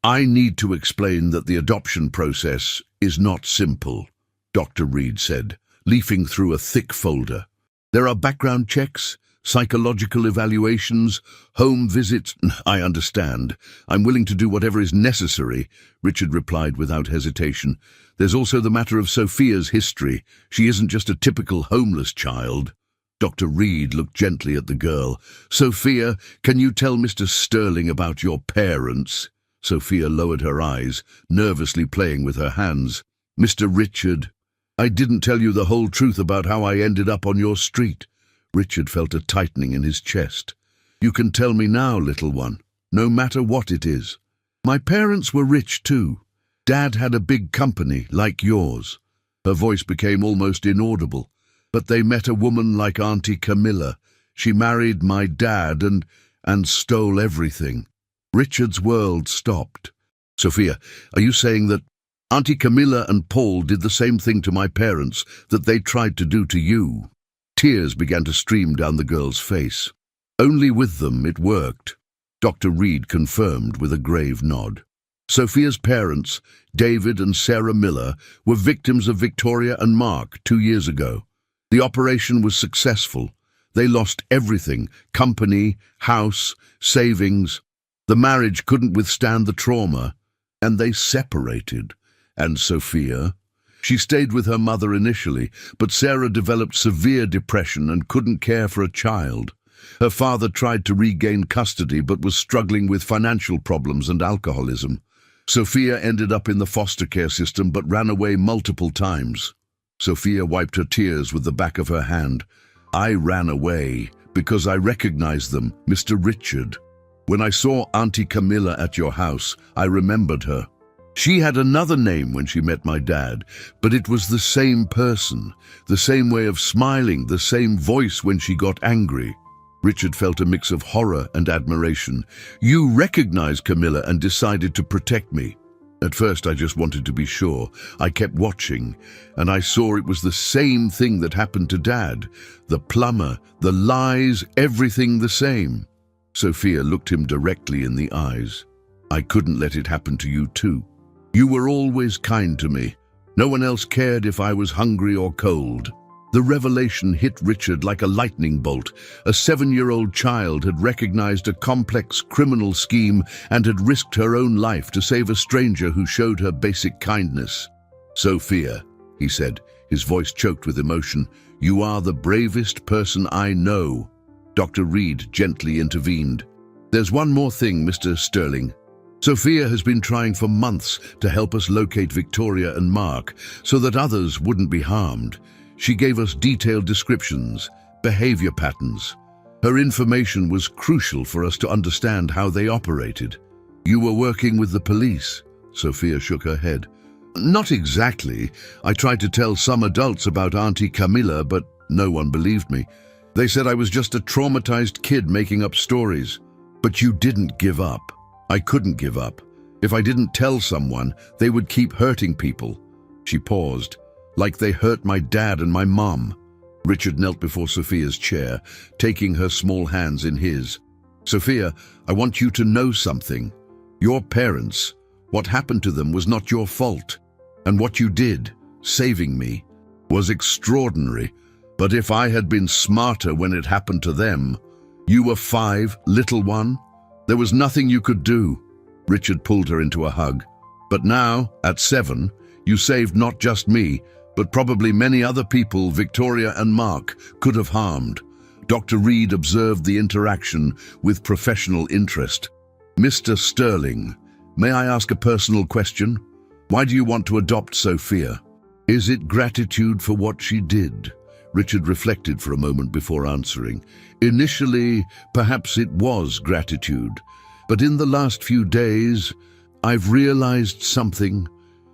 I need to explain that the adoption process is not simple," Dr. Reed said, leafing through a thick folder. "There are background checks, psychological evaluations, home visits—" "I understand. I'm willing to do whatever is necessary," Richard replied without hesitation. "There's also the matter of Sophia's history. She isn't just a typical homeless child." Dr. Reed looked gently at the girl. "Sophia, can you tell Mr. Sterling about your parents?" Sophia lowered her eyes, nervously playing with her hands. "Mr. Richard, I didn't tell you the whole truth about how I ended up on your street." Richard felt a tightening in his chest. "You can tell me now, little one, no matter what it is. My parents were rich too. Dad had a big company like yours." Her voice became almost inaudible. "But they met a woman like Auntie Camilla. She married my dad and stole everything." Richard's world stopped. "Sophia, are you saying that Auntie Camilla and Paul did the same thing to my parents that they tried to do to you?" Tears began to stream down the girl's face. "Only with them it worked," Dr. Reed confirmed with a grave nod. Sophia's parents, David and Sarah Miller, were victims of Victoria and Mark 2 years ago. The operation was successful. They lost everything: company, house, savings. The marriage couldn't withstand the trauma, and they separated. And Sophia? She stayed with her mother initially, but Sarah developed severe depression and couldn't care for a child. Her father tried to regain custody but was struggling with financial problems and alcoholism. Sophia ended up in the foster care system but ran away multiple times. Sophia wiped her tears with the back of her hand. I ran away because I recognized them, Mr. Richard. When I saw Auntie Camilla at your house, I remembered her. She had another name when she met my dad, but it was the same person, the same way of smiling, the same voice when she got angry. Richard felt a mix of horror and admiration. You recognized Camilla and decided to protect me. At first I just wanted to be sure. I kept watching, and I saw it was the same thing that happened to Dad. The plumber, the lies, everything the same. Sophia looked him directly in the eyes. I couldn't let it happen to you too. You were always kind to me. No one else cared if I was hungry or cold. The revelation hit Richard like a lightning bolt. A 7-year-old child had recognized a complex criminal scheme and had risked her own life to save a stranger who showed her basic kindness. Sophia, he said, his voice choked with emotion, you are the bravest person I know. Dr. Reed gently intervened. There's one more thing, Mr. Sterling. Sophia has been trying for months to help us locate Victoria and Mark so that others wouldn't be harmed. She gave us detailed descriptions, behavior patterns. Her information was crucial for us to understand how they operated. You were working with the police? Sophia shook her head. Not exactly. I tried to tell some adults about Auntie Camilla, but no one believed me. They said I was just a traumatized kid making up stories. But you didn't give up. I couldn't give up. If I didn't tell someone, they would keep hurting people. She paused. Like they hurt my dad and my mom. Richard knelt before Sophia's chair, taking her small hands in his. Sophia, I want you to know something. Your parents, what happened to them was not your fault. And what you did, saving me, was extraordinary. But if I had been smarter when it happened to them, you were 5, little one. There was nothing you could do. Richard pulled her into a hug. But now, at 7, you saved not just me, but probably many other people Victoria and Mark could have harmed. Dr. Reed observed the interaction with professional interest. Mr. Sterling, may I ask a personal question? Why do you want to adopt Sophia? Is it gratitude for what she did? Richard reflected for a moment before answering. Initially, perhaps it was gratitude, but in the last few days, I've realized something.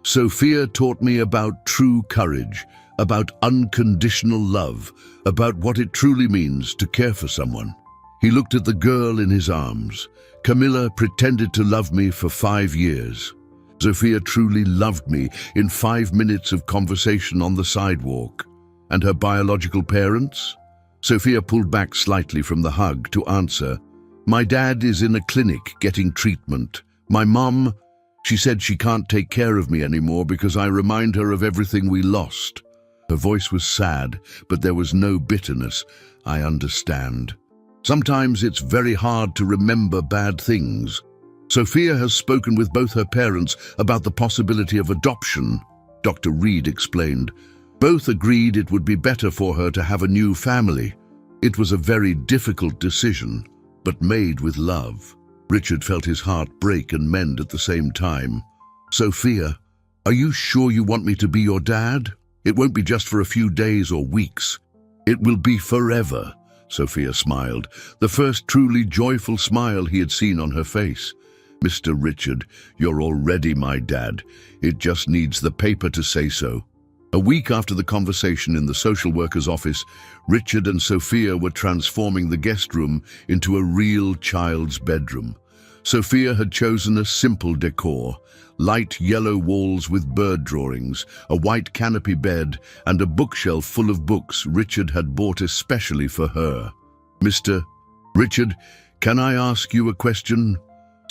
Sophia taught me about true courage, about unconditional love, about what it truly means to care for someone. He looked at the girl in his arms. Camilla pretended to love me for 5 years. Sophia truly loved me in 5 minutes of conversation on the sidewalk. And her biological parents? Sophia pulled back slightly from the hug to answer. My dad is in a clinic getting treatment. My mom, she said she can't take care of me anymore because I remind her of everything we lost. Her voice was sad, but there was no bitterness. I understand. Sometimes it's very hard to remember bad things. Sophia has spoken with both her parents about the possibility of adoption, Dr. Reed explained. Both agreed it would be better for her to have a new family. It was a very difficult decision, but made with love. Richard felt his heart break and mend at the same time. Sophia, are you sure you want me to be your dad? It won't be just for a few days or weeks. It will be forever, Sophia smiled, the first truly joyful smile he had seen on her face. Mr. Richard, you're already my dad. It just needs the paper to say so. A week after the conversation in the social worker's office, Richard and Sophia were transforming the guest room into a real child's bedroom. Sophia had chosen a simple decor, light yellow walls with bird drawings, a white canopy bed, and a bookshelf full of books Richard had bought especially for her. Mr. Richard, can I ask you a question?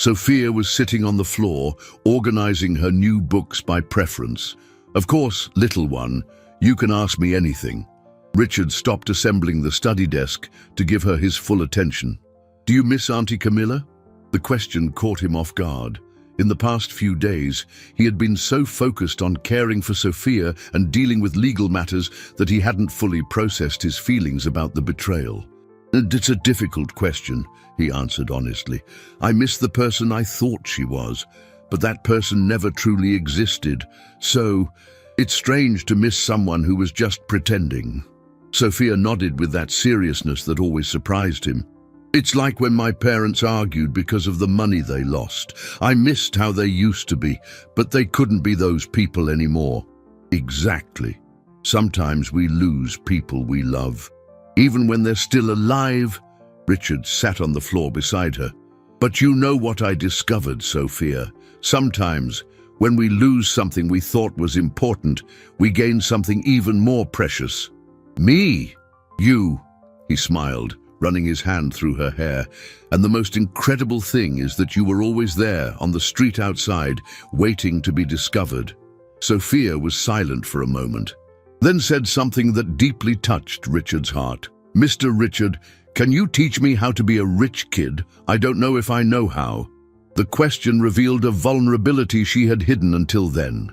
Sophia was sitting on the floor, organizing her new books by preference. "Of course, little one, you can ask me anything." Richard stopped assembling the study desk to give her his full attention. "Do you miss Auntie Camilla?" The question caught him off guard. In the past few days, he had been so focused on caring for Sophia and dealing with legal matters that he hadn't fully processed his feelings about the betrayal. "It's a difficult question," he answered honestly. "I miss the person I thought she was, but that person never truly existed. So, it's strange to miss someone who was just pretending." Sophia nodded with that seriousness that always surprised him. "It's like when my parents argued because of the money they lost. I missed how they used to be, but they couldn't be those people anymore." Exactly. Sometimes we lose people we love, even when they're still alive. Richard sat on the floor beside her. "But you know what I discovered, Sophia? Sometimes, when we lose something we thought was important, we gain something even more precious." "Me? You?" He smiled, running his hand through her hair. "And the most incredible thing is that you were always there, on the street outside, waiting to be discovered." Sophia was silent for a moment, then said something that deeply touched Richard's heart. "Mr. Richard, can you teach me how to be a rich kid? I don't know if I know how." The question revealed a vulnerability she had hidden until then.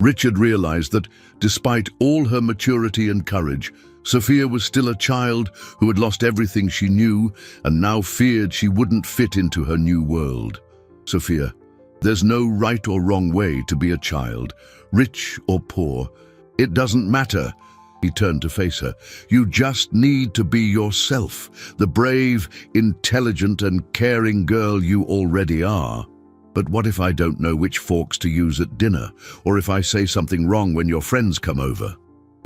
Richard realized that, despite all her maturity and courage, Sophia was still a child who had lost everything she knew and now feared she wouldn't fit into her new world. "Sophia, there's no right or wrong way to be a child, rich or poor. It doesn't matter." He turned to face her. "You just need to be yourself, the brave, intelligent and caring girl you already are." "But what if I don't know which forks to use at dinner, or if I say something wrong when your friends come over?"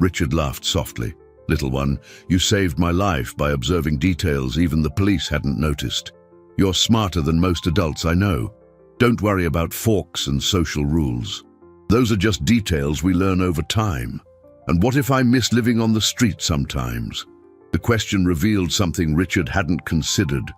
Richard laughed softly. "Little one, you saved my life by observing details even the police hadn't noticed. You're smarter than most adults I know. Don't worry about forks and social rules. Those are just details we learn over time. And what if I miss living on the street sometimes?" The question revealed something Richard hadn't considered.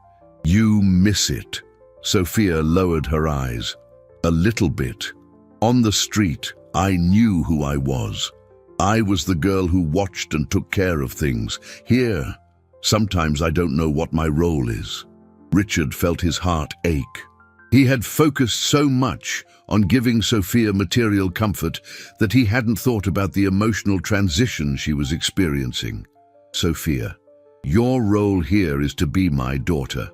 "You miss it." Sophia lowered her eyes. "A little bit. On the street, I knew who I was. I was the girl who watched and took care of things. Here, sometimes I don't know what my role is." Richard felt his heart ache. He had focused so much on giving Sophia material comfort that he hadn't thought about the emotional transition she was experiencing. "Sophia, your role here is to be my daughter.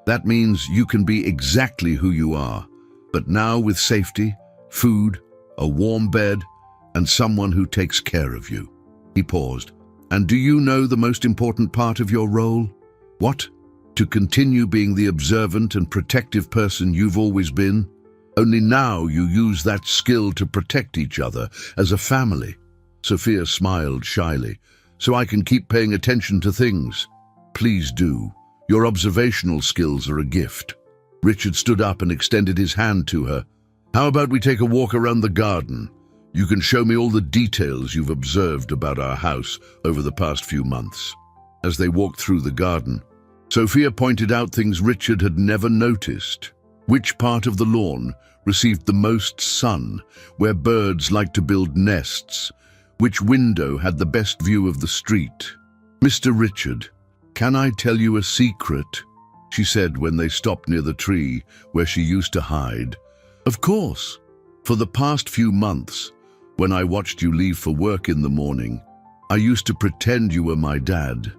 That means you can be exactly who you are, but now with safety, food, a warm bed, and someone who takes care of you." He paused. "And do you know the most important part of your role? What? To continue being the observant and protective person you've always been? Only now you use that skill to protect each other as a family." Sophia smiled shyly. "So I can keep paying attention to things?" "Please do. Your observational skills are a gift." Richard stood up and extended his hand to her. "How about we take a walk around the garden? You can show me all the details you've observed about our house over the past few months." As they walked through the garden, Sophia pointed out things Richard had never noticed. Which part of the lawn received the most sun, where birds like to build nests? Which window had the best view of the street? "Mr. Richard, can I tell you a secret?" she said when they stopped near the tree where she used to hide. "Of course. For the past few months, when I watched you leave for work in the morning, I used to pretend you were my dad.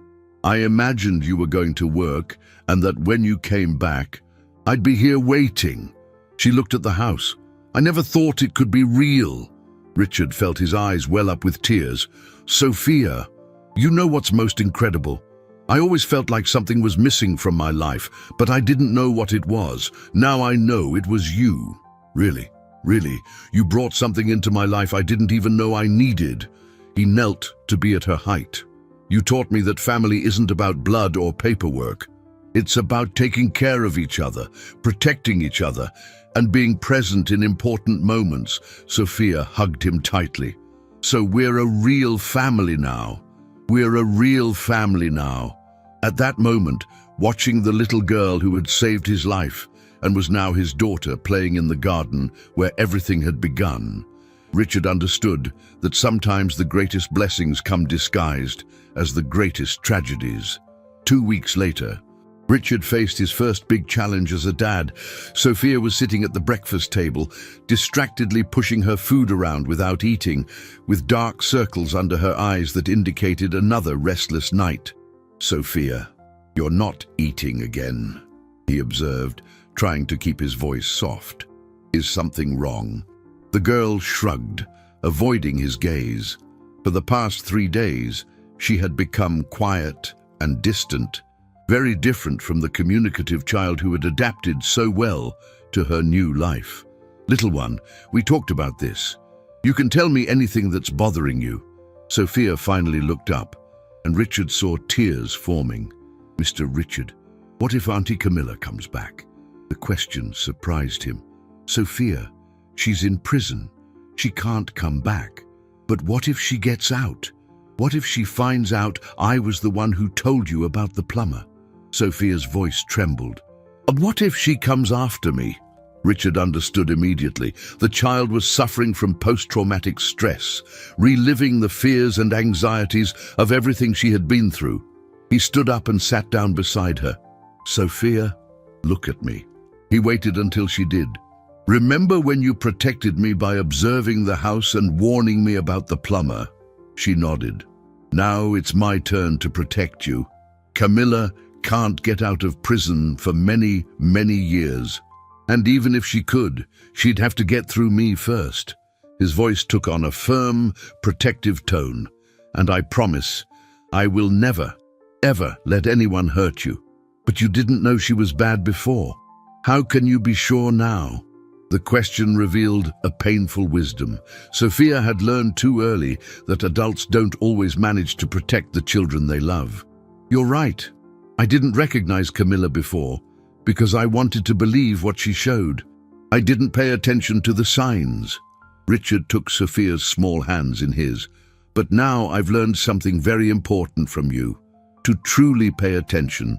I imagined you were going to work and that when you came back, I'd be here waiting." She looked at the house. "I never thought it could be real." Richard felt his eyes well up with tears. "Sophia, you know what's most incredible? I always felt like something was missing from my life, but I didn't know what it was. Now I know it was you. Really, you brought something into my life I didn't even know I needed." He knelt to be at her height. "You taught me that family isn't about blood or paperwork. It's about taking care of each other, protecting each other, and being present in important moments." Sophia hugged him tightly. "So we're a real family now. We're a real family now." At that moment, watching the little girl who had saved his life, and was now his daughter playing in the garden where everything had begun. Richard understood that sometimes the greatest blessings come disguised as the greatest tragedies. 2 weeks later, Richard faced his first big challenge as a dad. Sophia was sitting at the breakfast table, distractedly pushing her food around without eating, with dark circles under her eyes that indicated another restless night. "Sophia, you're not eating again," he observed, trying to keep his voice soft. "Is something wrong?" The girl shrugged, avoiding his gaze. For the past 3 days, she had become quiet and distant, very different from the communicative child who had adapted so well to her new life. "Little one, we talked about this. You can tell me anything that's bothering you." Sophia finally looked up, and Richard saw tears forming. "Mr. Richard, what if Auntie Camilla comes back?" The question surprised him. "Sophia, she's in prison. She can't come back. But what if she gets out? What if she finds out I was the one who told you about the plumber?" Sophia's voice trembled. "And what if she comes after me?" Richard understood immediately. The child was suffering from post-traumatic stress, reliving the fears and anxieties of everything she had been through. He stood up and sat down beside her. "Sophia, look at me." He waited until she did. "Remember when you protected me by observing the house and warning me about the plumber?" She nodded. "Now it's my turn to protect you. Camilla can't get out of prison for many, many years. And even if she could, she'd have to get through me first." His voice took on a firm, protective tone. "And I promise, I will never, ever let anyone hurt you. But you didn't know she was bad before. How can you be sure now?" The question revealed a painful wisdom. Sophia had learned too early that adults don't always manage to protect the children they love. "You're right. I didn't recognize Camilla before because I wanted to believe what she showed. I didn't pay attention to the signs." Richard took Sophia's small hands in his. "But now I've learned something very important from you. To truly pay attention.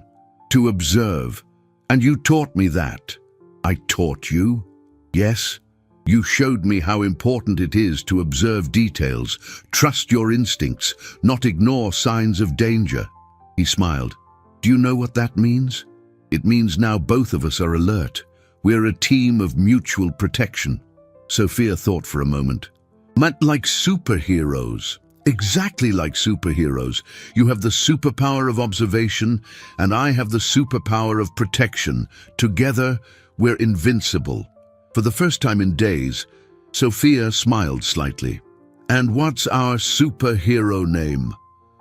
To observe. And you taught me that." "I taught you?" "Yes. You showed me how important it is to observe details, trust your instincts, not ignore signs of danger." He smiled. "Do you know what that means? It means now both of us are alert. We're a team of mutual protection." Sophia thought for a moment. "Like superheroes." "Exactly like superheroes. You have the superpower of observation, and I have the superpower of protection. Together, we're invincible." For the first time in days, Sophia smiled slightly. "And what's our superhero name?"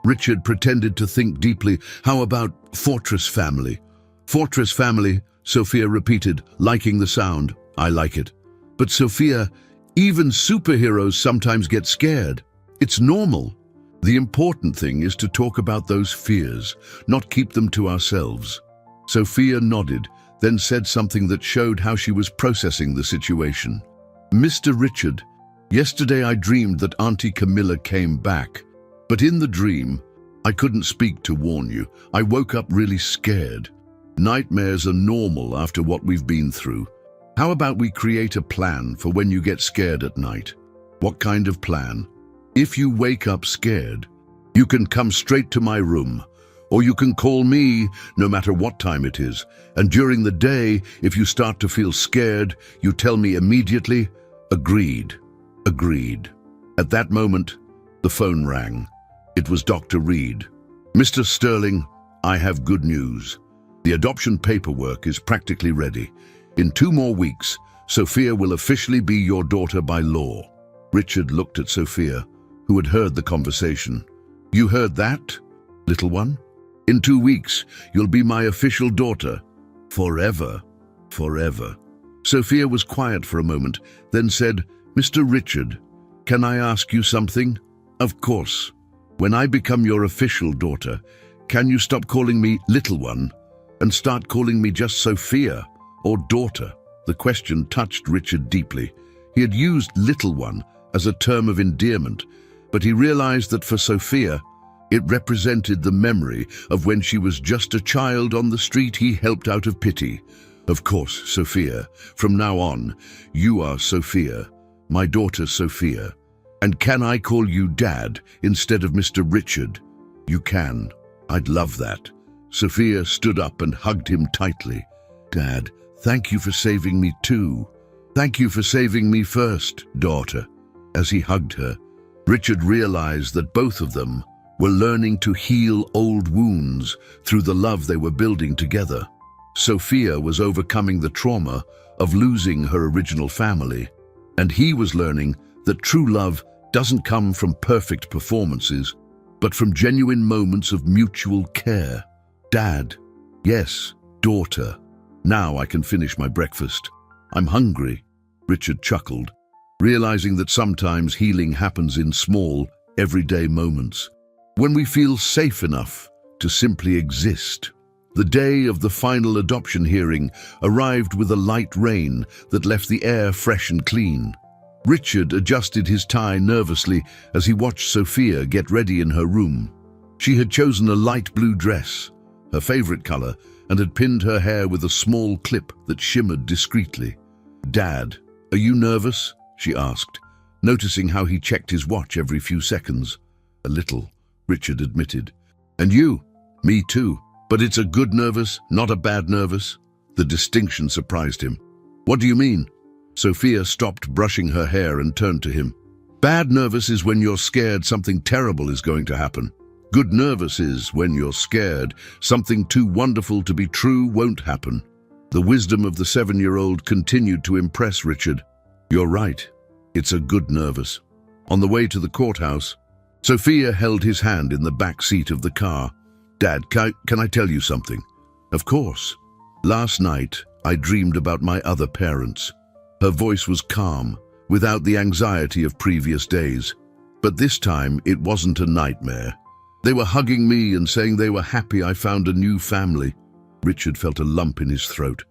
Richard pretended to think deeply. "How about Fortress Family?" "Fortress Family," Sophia repeated, liking the sound. "I like it." "But Sophia, even superheroes sometimes get scared. It's normal. The important thing is to talk about those fears, not keep them to ourselves." Sophia nodded, then said something that showed how she was processing the situation. "Mr. Richard, yesterday I dreamed that Auntie Camilla came back. But in the dream, I couldn't speak to warn you. I woke up really scared. Nightmares are normal after what we've been through. How about we create a plan for when you get scared at night?" "What kind of plan?" "If you wake up scared, you can come straight to my room, or you can call me no matter what time it is. And during the day, if you start to feel scared, you tell me immediately." "Agreed." "Agreed." At that moment, the phone rang. It was Dr. Reed. "Mr. Sterling, I have good news. The adoption paperwork is practically ready. In 2 more weeks, Sophia will officially be your daughter by law." Richard looked at Sophia, who had heard the conversation. "You heard that, little one? In 2 weeks, you'll be my official daughter. Forever, forever." Sophia was quiet for a moment, then said, "Mr. Richard, can I ask you something?" "Of course. When I become your official daughter, can you stop calling me little one and start calling me just Sophia or daughter?" The question touched Richard deeply. He had used little one as a term of endearment, but he realized that for Sophia, it represented the memory of when she was just a child on the street he helped out of pity, Of course, Sophia. From now on, you are Sophia, my daughter Sophia. And can I call you Dad instead of Mr. Richard? You can. I'd love that. Sophia stood up and hugged him tightly. Dad, thank you for saving me too. Thank you for saving me first, daughter. As he hugged her, Richard realized that both of them were learning to heal old wounds through the love they were building together. Sophia was overcoming the trauma of losing her original family, and he was learning that true love doesn't come from perfect performances, but from genuine moments of mutual care. Dad, yes, daughter. Now I can finish my breakfast. I'm hungry. Richard chuckled, realizing that sometimes healing happens in small, everyday moments, when we feel safe enough to simply exist. The day of the final adoption hearing arrived with a light rain that left the air fresh and clean. Richard adjusted his tie nervously as he watched Sophia get ready in her room. She had chosen a light blue dress, her favorite color, and had pinned her hair with a small clip that shimmered discreetly. Dad, are you nervous? She asked, noticing how he checked his watch every few seconds. A little, Richard admitted. And you? Me too. But it's a good nervous, not a bad nervous. The distinction surprised him. What do you mean? Sophia stopped brushing her hair and turned to him. Bad nervous is when you're scared something terrible is going to happen. Good nervous is when you're scared something too wonderful to be true won't happen. The wisdom of the 7-year-old continued to impress Richard. You're right. It's a good nervous. On the way to the courthouse, Sophia held his hand in the back seat of the car. Dad, can I tell you something? Of course. Last night, I dreamed about my other parents. Her voice was calm, without the anxiety of previous days. But this time, it wasn't a nightmare. They were hugging me and saying they were happy I found a new family. Richard felt a lump in his throat.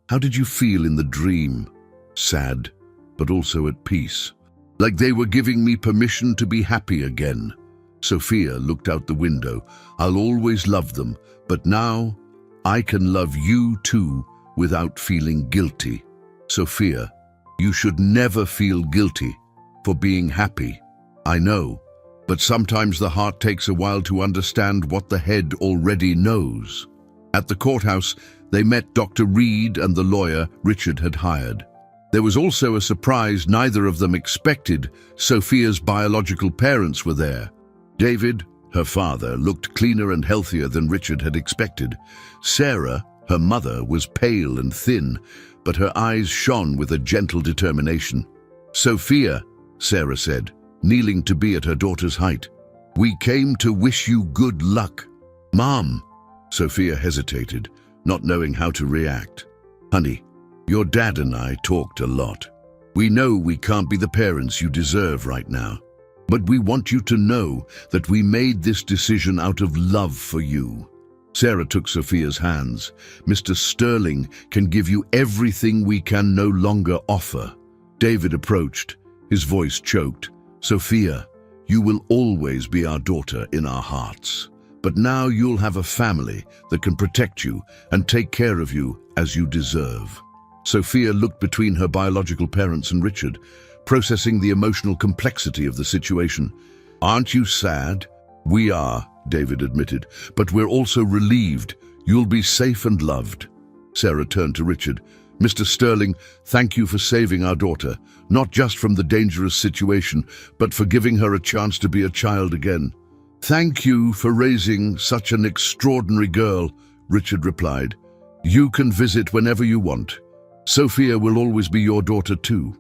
How did you feel in the dream? Sad, but also at peace. Like they were giving me permission to be happy again. Sophia looked out the window. I'll always love them, but now I can love you too without feeling guilty. Sophia, you should never feel guilty for being happy. I know, but sometimes the heart takes a while to understand what the head already knows. At the courthouse, they met Dr. Reed and the lawyer Richard had hired. There was also a surprise neither of them expected. Sophia's biological parents were there. David, her father, looked cleaner and healthier than Richard had expected. Sarah, her mother, was pale and thin, but her eyes shone with a gentle determination. Sophia, Sarah said, kneeling to be at her daughter's height, we came to wish you good luck. Mom, Sophia hesitated, not knowing how to react. Honey, your dad and I talked a lot. We know we can't be the parents you deserve right now, but we want you to know that we made this decision out of love for you. Sarah took Sophia's hands. Mr. Sterling can give you everything we can no longer offer. David approached, his voice choked. Sophia, you will always be our daughter in our hearts. But now you'll have a family that can protect you and take care of you as you deserve. Sophia looked between her biological parents and Richard, processing the emotional complexity of the situation. Aren't you sad? We are, David admitted, but we're also relieved. You'll be safe and loved. Sarah turned to Richard. Mr. Sterling, thank you for saving our daughter, not just from the dangerous situation, but for giving her a chance to be a child again. Thank you for raising such an extraordinary girl, Richard replied. You can visit whenever you want. Sophia will always be your daughter too.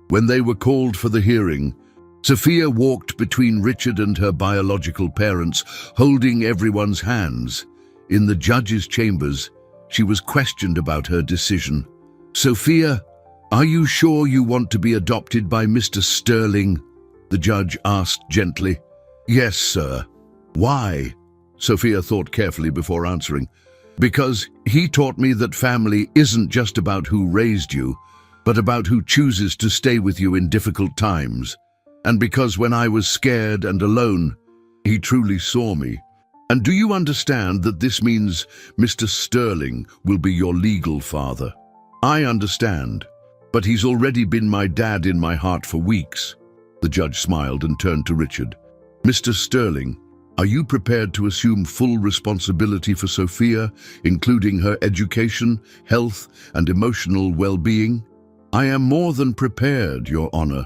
When they were called for the hearing, Sophia walked between Richard and her biological parents, holding everyone's hands. In the judge's chambers, she was questioned about her decision. Sophia, are you sure you want to be adopted by Mr. Sterling? The judge asked gently. Yes, sir. Why? Sophia thought carefully before answering. Because he taught me that family isn't just about who raised you, but about who chooses to stay with you in difficult times. And because when I was scared and alone, he truly saw me. And do you understand that this means Mr. Sterling will be your legal father? I understand, but he's already been my dad in my heart for weeks. The judge smiled and turned to Richard. Mr. Sterling, are you prepared to assume full responsibility for Sophia, including her education, health, and emotional well-being? I am more than prepared, Your Honor.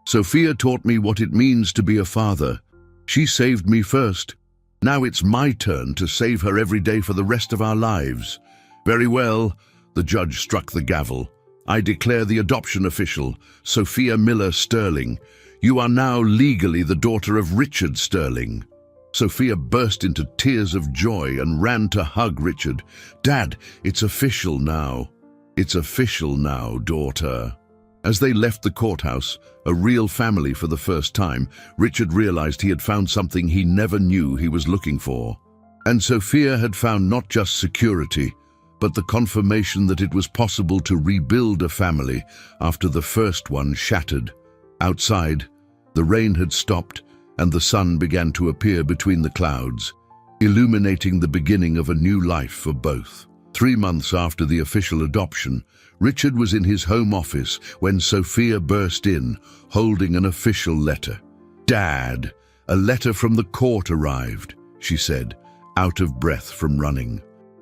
Sophia taught me what it means to be a father. She saved me first. Now it's my turn to save her every day for the rest of our lives. Very well, the judge struck the gavel. I declare the adoption official, Sophia Miller Sterling. You are now legally the daughter of Richard Sterling. Sophia burst into tears of joy and ran to hug Richard. Dad, it's official now. It's official now, daughter. As they left the courthouse, a real family for the first time, Richard realized he had found something he never knew he was looking for. And Sophia had found not just security, but the confirmation that it was possible to rebuild a family after the first one shattered. Outside, the rain had stopped and the sun began to appear between the clouds, illuminating the beginning of a new life for both. 3 months after the official adoption, Richard was in his home office when Sophia burst in, holding an official letter. Dad, a letter from the court arrived, she said, out of breath from running.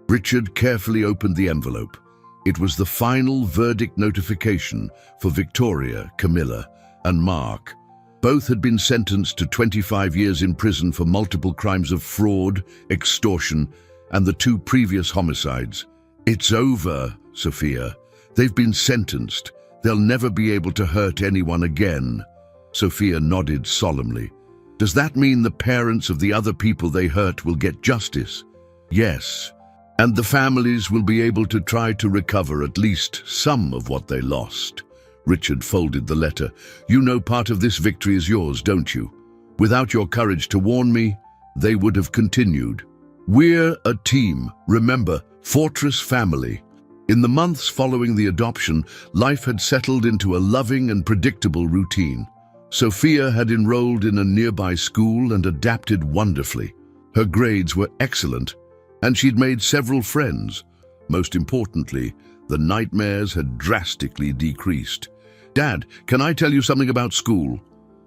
Richard carefully opened the envelope. It was the final verdict notification for Victoria, Camilla, and Mark. Both had been sentenced to 25 years in prison for multiple crimes of fraud, extortion, and the 2 previous homicides. It's over, Sophia. They've been sentenced. They'll never be able to hurt anyone again. Sophia nodded solemnly. Does that mean the parents of the other people they hurt will get justice? Yes. And the families will be able to try to recover at least some of what they lost. Richard folded the letter. You know part of this victory is yours, don't you? Without your courage to warn me, they would have continued. We're a team, remember, Fortress Family. In the months following the adoption, life had settled into a loving and predictable routine. Sophia had enrolled in a nearby school and adapted wonderfully. Her grades were excellent, and she'd made several friends. Most importantly, the nightmares had drastically decreased. Dad, can I tell you something about school?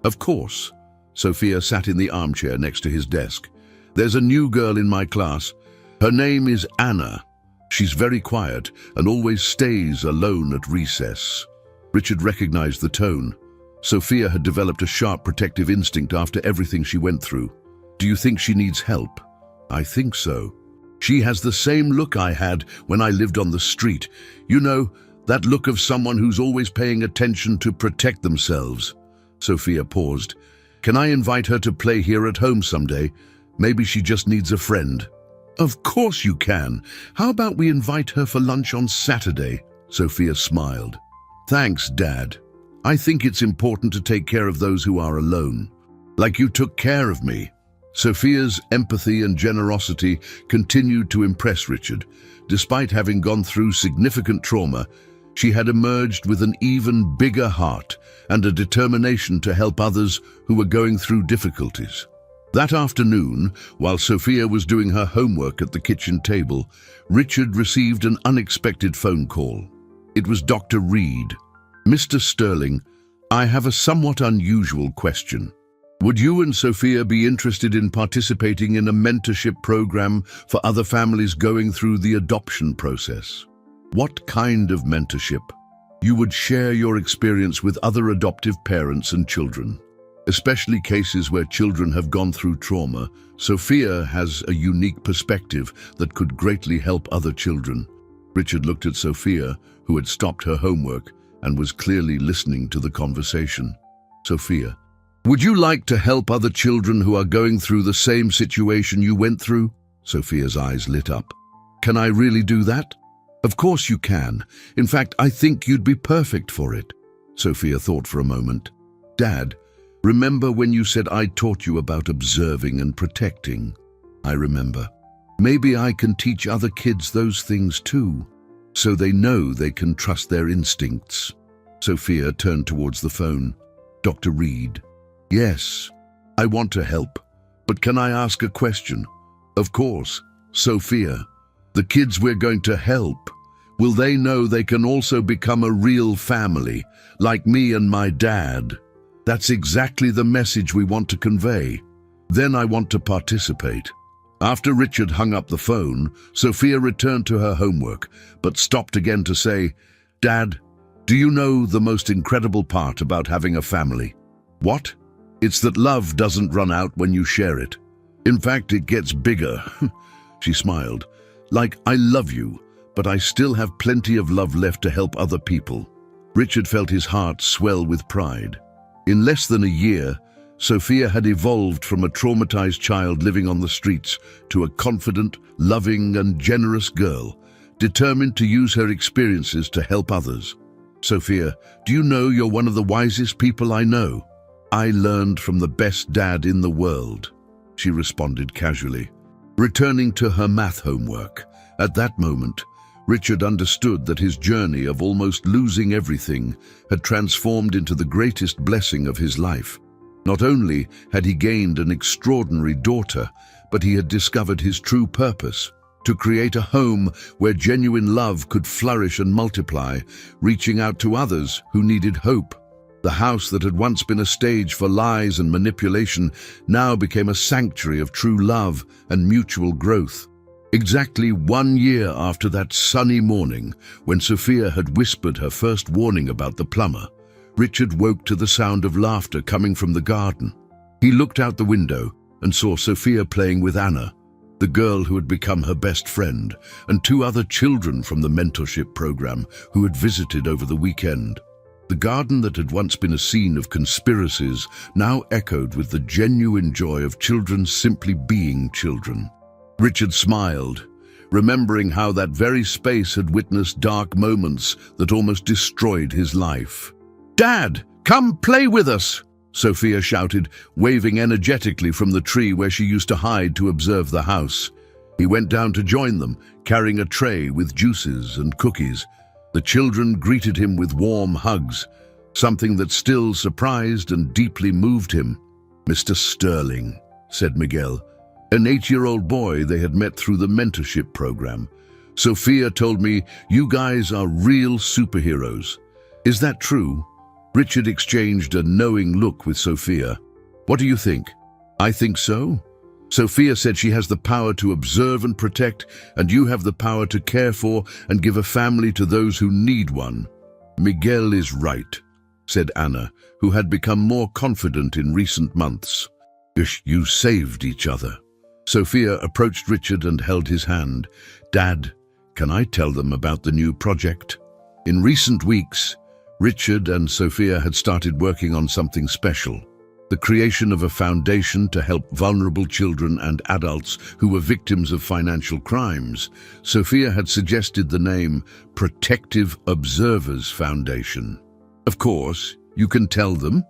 Of course. Sophia sat in the armchair next to his desk. There's a new girl in my class. Her name is Anna. She's very quiet and always stays alone at recess. Richard recognized the tone. Sophia had developed a sharp protective instinct after everything she went through. Do you think she needs help? I think so. She has the same look I had when I lived on the street. You know, that look of someone who's always paying attention to protect themselves. Sophia paused. Can I invite her to play here at home someday? Maybe she just needs a friend. Of course you can. How about we invite her for lunch on Saturday? Sophia smiled. Thanks, Dad. I think it's important to take care of those who are alone. Like you took care of me. Sophia's empathy and generosity continued to impress Richard. Despite having gone through significant trauma, she had emerged with an even bigger heart and a determination to help others who were going through difficulties. That afternoon, while Sophia was doing her homework at the kitchen table, Richard received an unexpected phone call. It was Dr. Reed. Mr. Sterling, I have a somewhat unusual question. Would you and Sophia be interested in participating in a mentorship program for other families going through the adoption process? What kind of mentorship? You would share your experience with other adoptive parents and children. Especially cases where children have gone through trauma, Sophia has a unique perspective that could greatly help other children. Richard looked at Sophia, who had stopped her homework and was clearly listening to the conversation. Sophia, would you like to help other children who are going through the same situation you went through? Sophia's eyes lit up. Can I really do that? Of course you can. In fact, I think you'd be perfect for it. Sophia thought for a moment. Dad, remember when you said I taught you about observing and protecting? I remember. Maybe I can teach other kids those things too, so they know they can trust their instincts. Sophia turned towards the phone. Dr. Reed. Yes, I want to help, but can I ask a question? Of course. Sophia, the kids we're going to help, Will they know they can also become a real family, like me and my dad? That's exactly the message we want to convey. Then I want to participate. After Richard hung up the phone, Sophia returned to her homework, but stopped again to say, "Dad, do you know the most incredible part about having a family?" "What?" "It's that love doesn't run out when you share it. In fact, it gets bigger." She smiled. "Like, I love you, but I still have plenty of love left to help other people." Richard felt his heart swell with pride. In less than a year, Sophia had evolved from a traumatized child living on the streets to a confident, loving, and generous girl, determined to use her experiences to help others. "Sophia, do you know you're one of the wisest people I know?" "I learned from the best dad in the world," she responded casually, returning to her math homework. At that moment, Richard understood that his journey of almost losing everything had transformed into the greatest blessing of his life. Not only had he gained an extraordinary daughter, but he had discovered his true purpose: to create a home where genuine love could flourish and multiply, reaching out to others who needed hope. The house that had once been a stage for lies and manipulation now became a sanctuary of true love and mutual growth. Exactly 1 year after that sunny morning, when Sophia had whispered her first warning about the plumber, Richard woke to the sound of laughter coming from the garden. He looked out the window and saw Sophia playing with Anna, the girl who had become her best friend, and 2 other children from the mentorship program who had visited over the weekend. The garden that had once been a scene of conspiracies now echoed with the genuine joy of children simply being children. Richard smiled, remembering how that very space had witnessed dark moments that almost destroyed his life. "Dad, come play with us!" Sophia shouted, waving energetically from the tree where she used to hide to observe the house. He went down to join them, carrying a tray with juices and cookies. The children greeted him with warm hugs, something that still surprised and deeply moved him. "Mr. Sterling," said Miguel, an 8-year-old boy they had met through the mentorship program. "Sophia told me you guys are real superheroes. Is that true?" Richard exchanged a knowing look with Sophia. "What do you think?" "I think so. Sophia said she has the power to observe and protect, and you have the power to care for and give a family to those who need one." "Miguel is right," said Anna, who had become more confident in recent months. "You saved each other." Sophia approached Richard and held his hand. "Dad, can I tell them about the new project?" In recent weeks, Richard and Sophia had started working on something special: the creation of a foundation to help vulnerable children and adults who were victims of financial crimes. Sophia had suggested the name Protective Observers Foundation. "Of course, you can tell them,"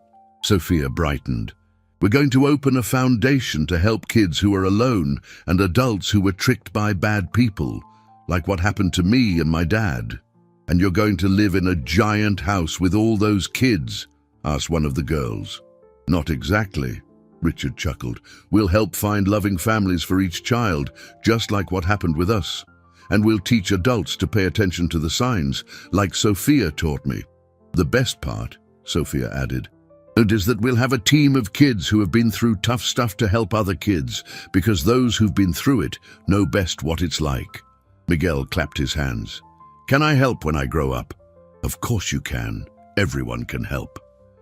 Sophia brightened. "We're going to open a foundation to help kids who are alone and adults who were tricked by bad people, like what happened to me and my dad." "And you're going to live in a giant house with all those kids?" asked one of the girls. "Not exactly," Richard chuckled. "We'll help find loving families for each child, just like what happened with us. And we'll teach adults to pay attention to the signs, like Sophia taught me. The best part," Sophia added, "is that we'll have a team of kids who have been through tough stuff to help other kids, because those who've been through it know best what it's like." Miguel clapped his hands. "Can I help when I grow up?" "Of course you can. Everyone can help."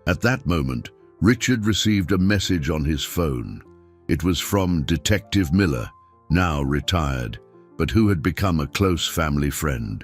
At that moment, Richard received a message on his phone. It was from Detective Miller, now retired, but who had become a close family friend.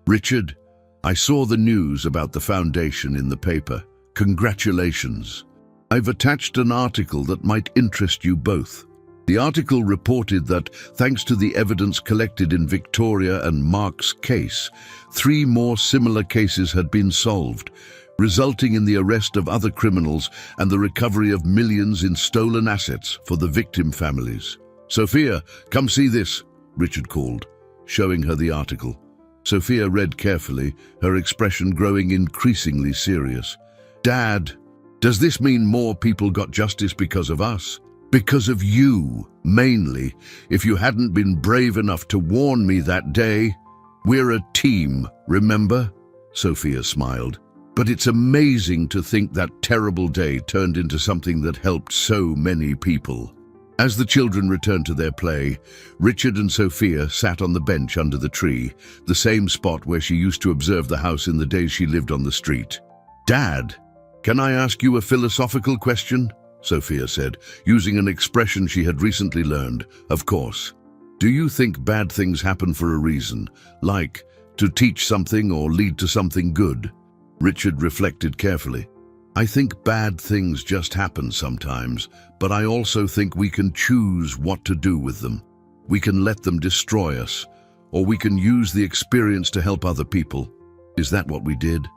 "Richard, I saw the news about the foundation in the paper. Congratulations. I've attached an article that might interest you both." The article reported that, thanks to the evidence collected in Victoria and Mark's case, 3 more similar cases had been solved, resulting in the arrest of other criminals and the recovery of millions in stolen assets for the victim families. "Sophia, come see this," Richard called, showing her the article. Sophia read carefully, her expression growing increasingly serious. "Dad, does this mean more people got justice because of us?" "Because of you, mainly. If you hadn't been brave enough to warn me that day..." We're a team, remember? Sophia smiled. But it's amazing to think that terrible day turned into something that helped so many people. As the children returned to their play, Richard and Sophia sat on the bench under the tree, the same spot where she used to observe the house in the days she lived on the street. "Dad, can I ask you a philosophical question?" Sophia said, using an expression she had recently learned. "Of course. Do you think bad things happen for a reason, like to teach something or lead to something good?" Richard reflected carefully. "I think bad things just happen sometimes, but I also think we can choose what to do with them. We can let them destroy us, or we can use the experience to help other people." "Is that what we did?"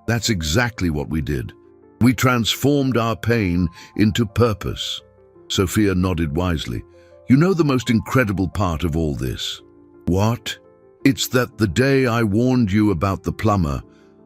"That's exactly what we did. We transformed our pain into purpose." Sophia nodded wisely. "You know the most incredible part of all this?" "What?" "It's that the day I warned you about the plumber,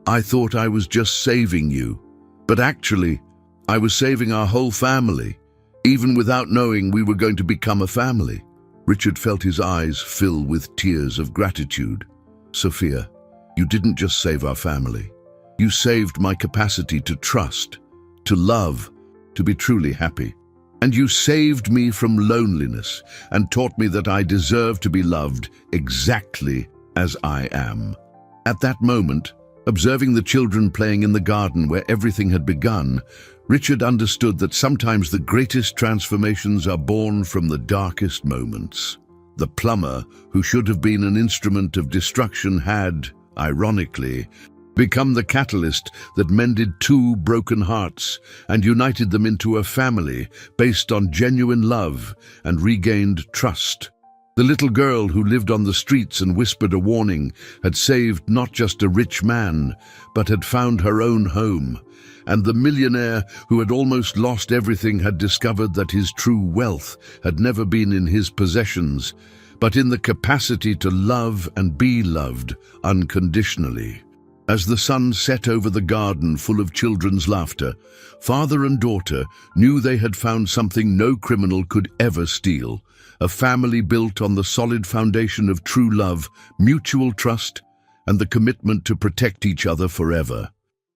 I thought I was just saving you. But actually, I was saving our whole family, even without knowing we were going to become a family." Richard felt his eyes fill with tears of gratitude. "Sophia, you didn't just save our family. You saved my capacity to trust, to love, to be truly happy. And you saved me from loneliness and taught me that I deserve to be loved exactly as I am." At that moment, observing the children playing in the garden where everything had begun, Richard understood that sometimes the greatest transformations are born from the darkest moments. The plumber, who should have been an instrument of destruction, had, ironically, become the catalyst that mended two broken hearts and united them into a family based on genuine love and regained trust. The little girl who lived on the streets and whispered a warning had saved not just a rich man, but had found her own home. And the millionaire who had almost lost everything had discovered that his true wealth had never been in his possessions, but in the capacity to love and be loved unconditionally. As the sun set over the garden full of children's laughter, father and daughter knew they had found something no criminal could ever steal: a family built on the solid foundation of true love, mutual trust, and the commitment to protect each other forever.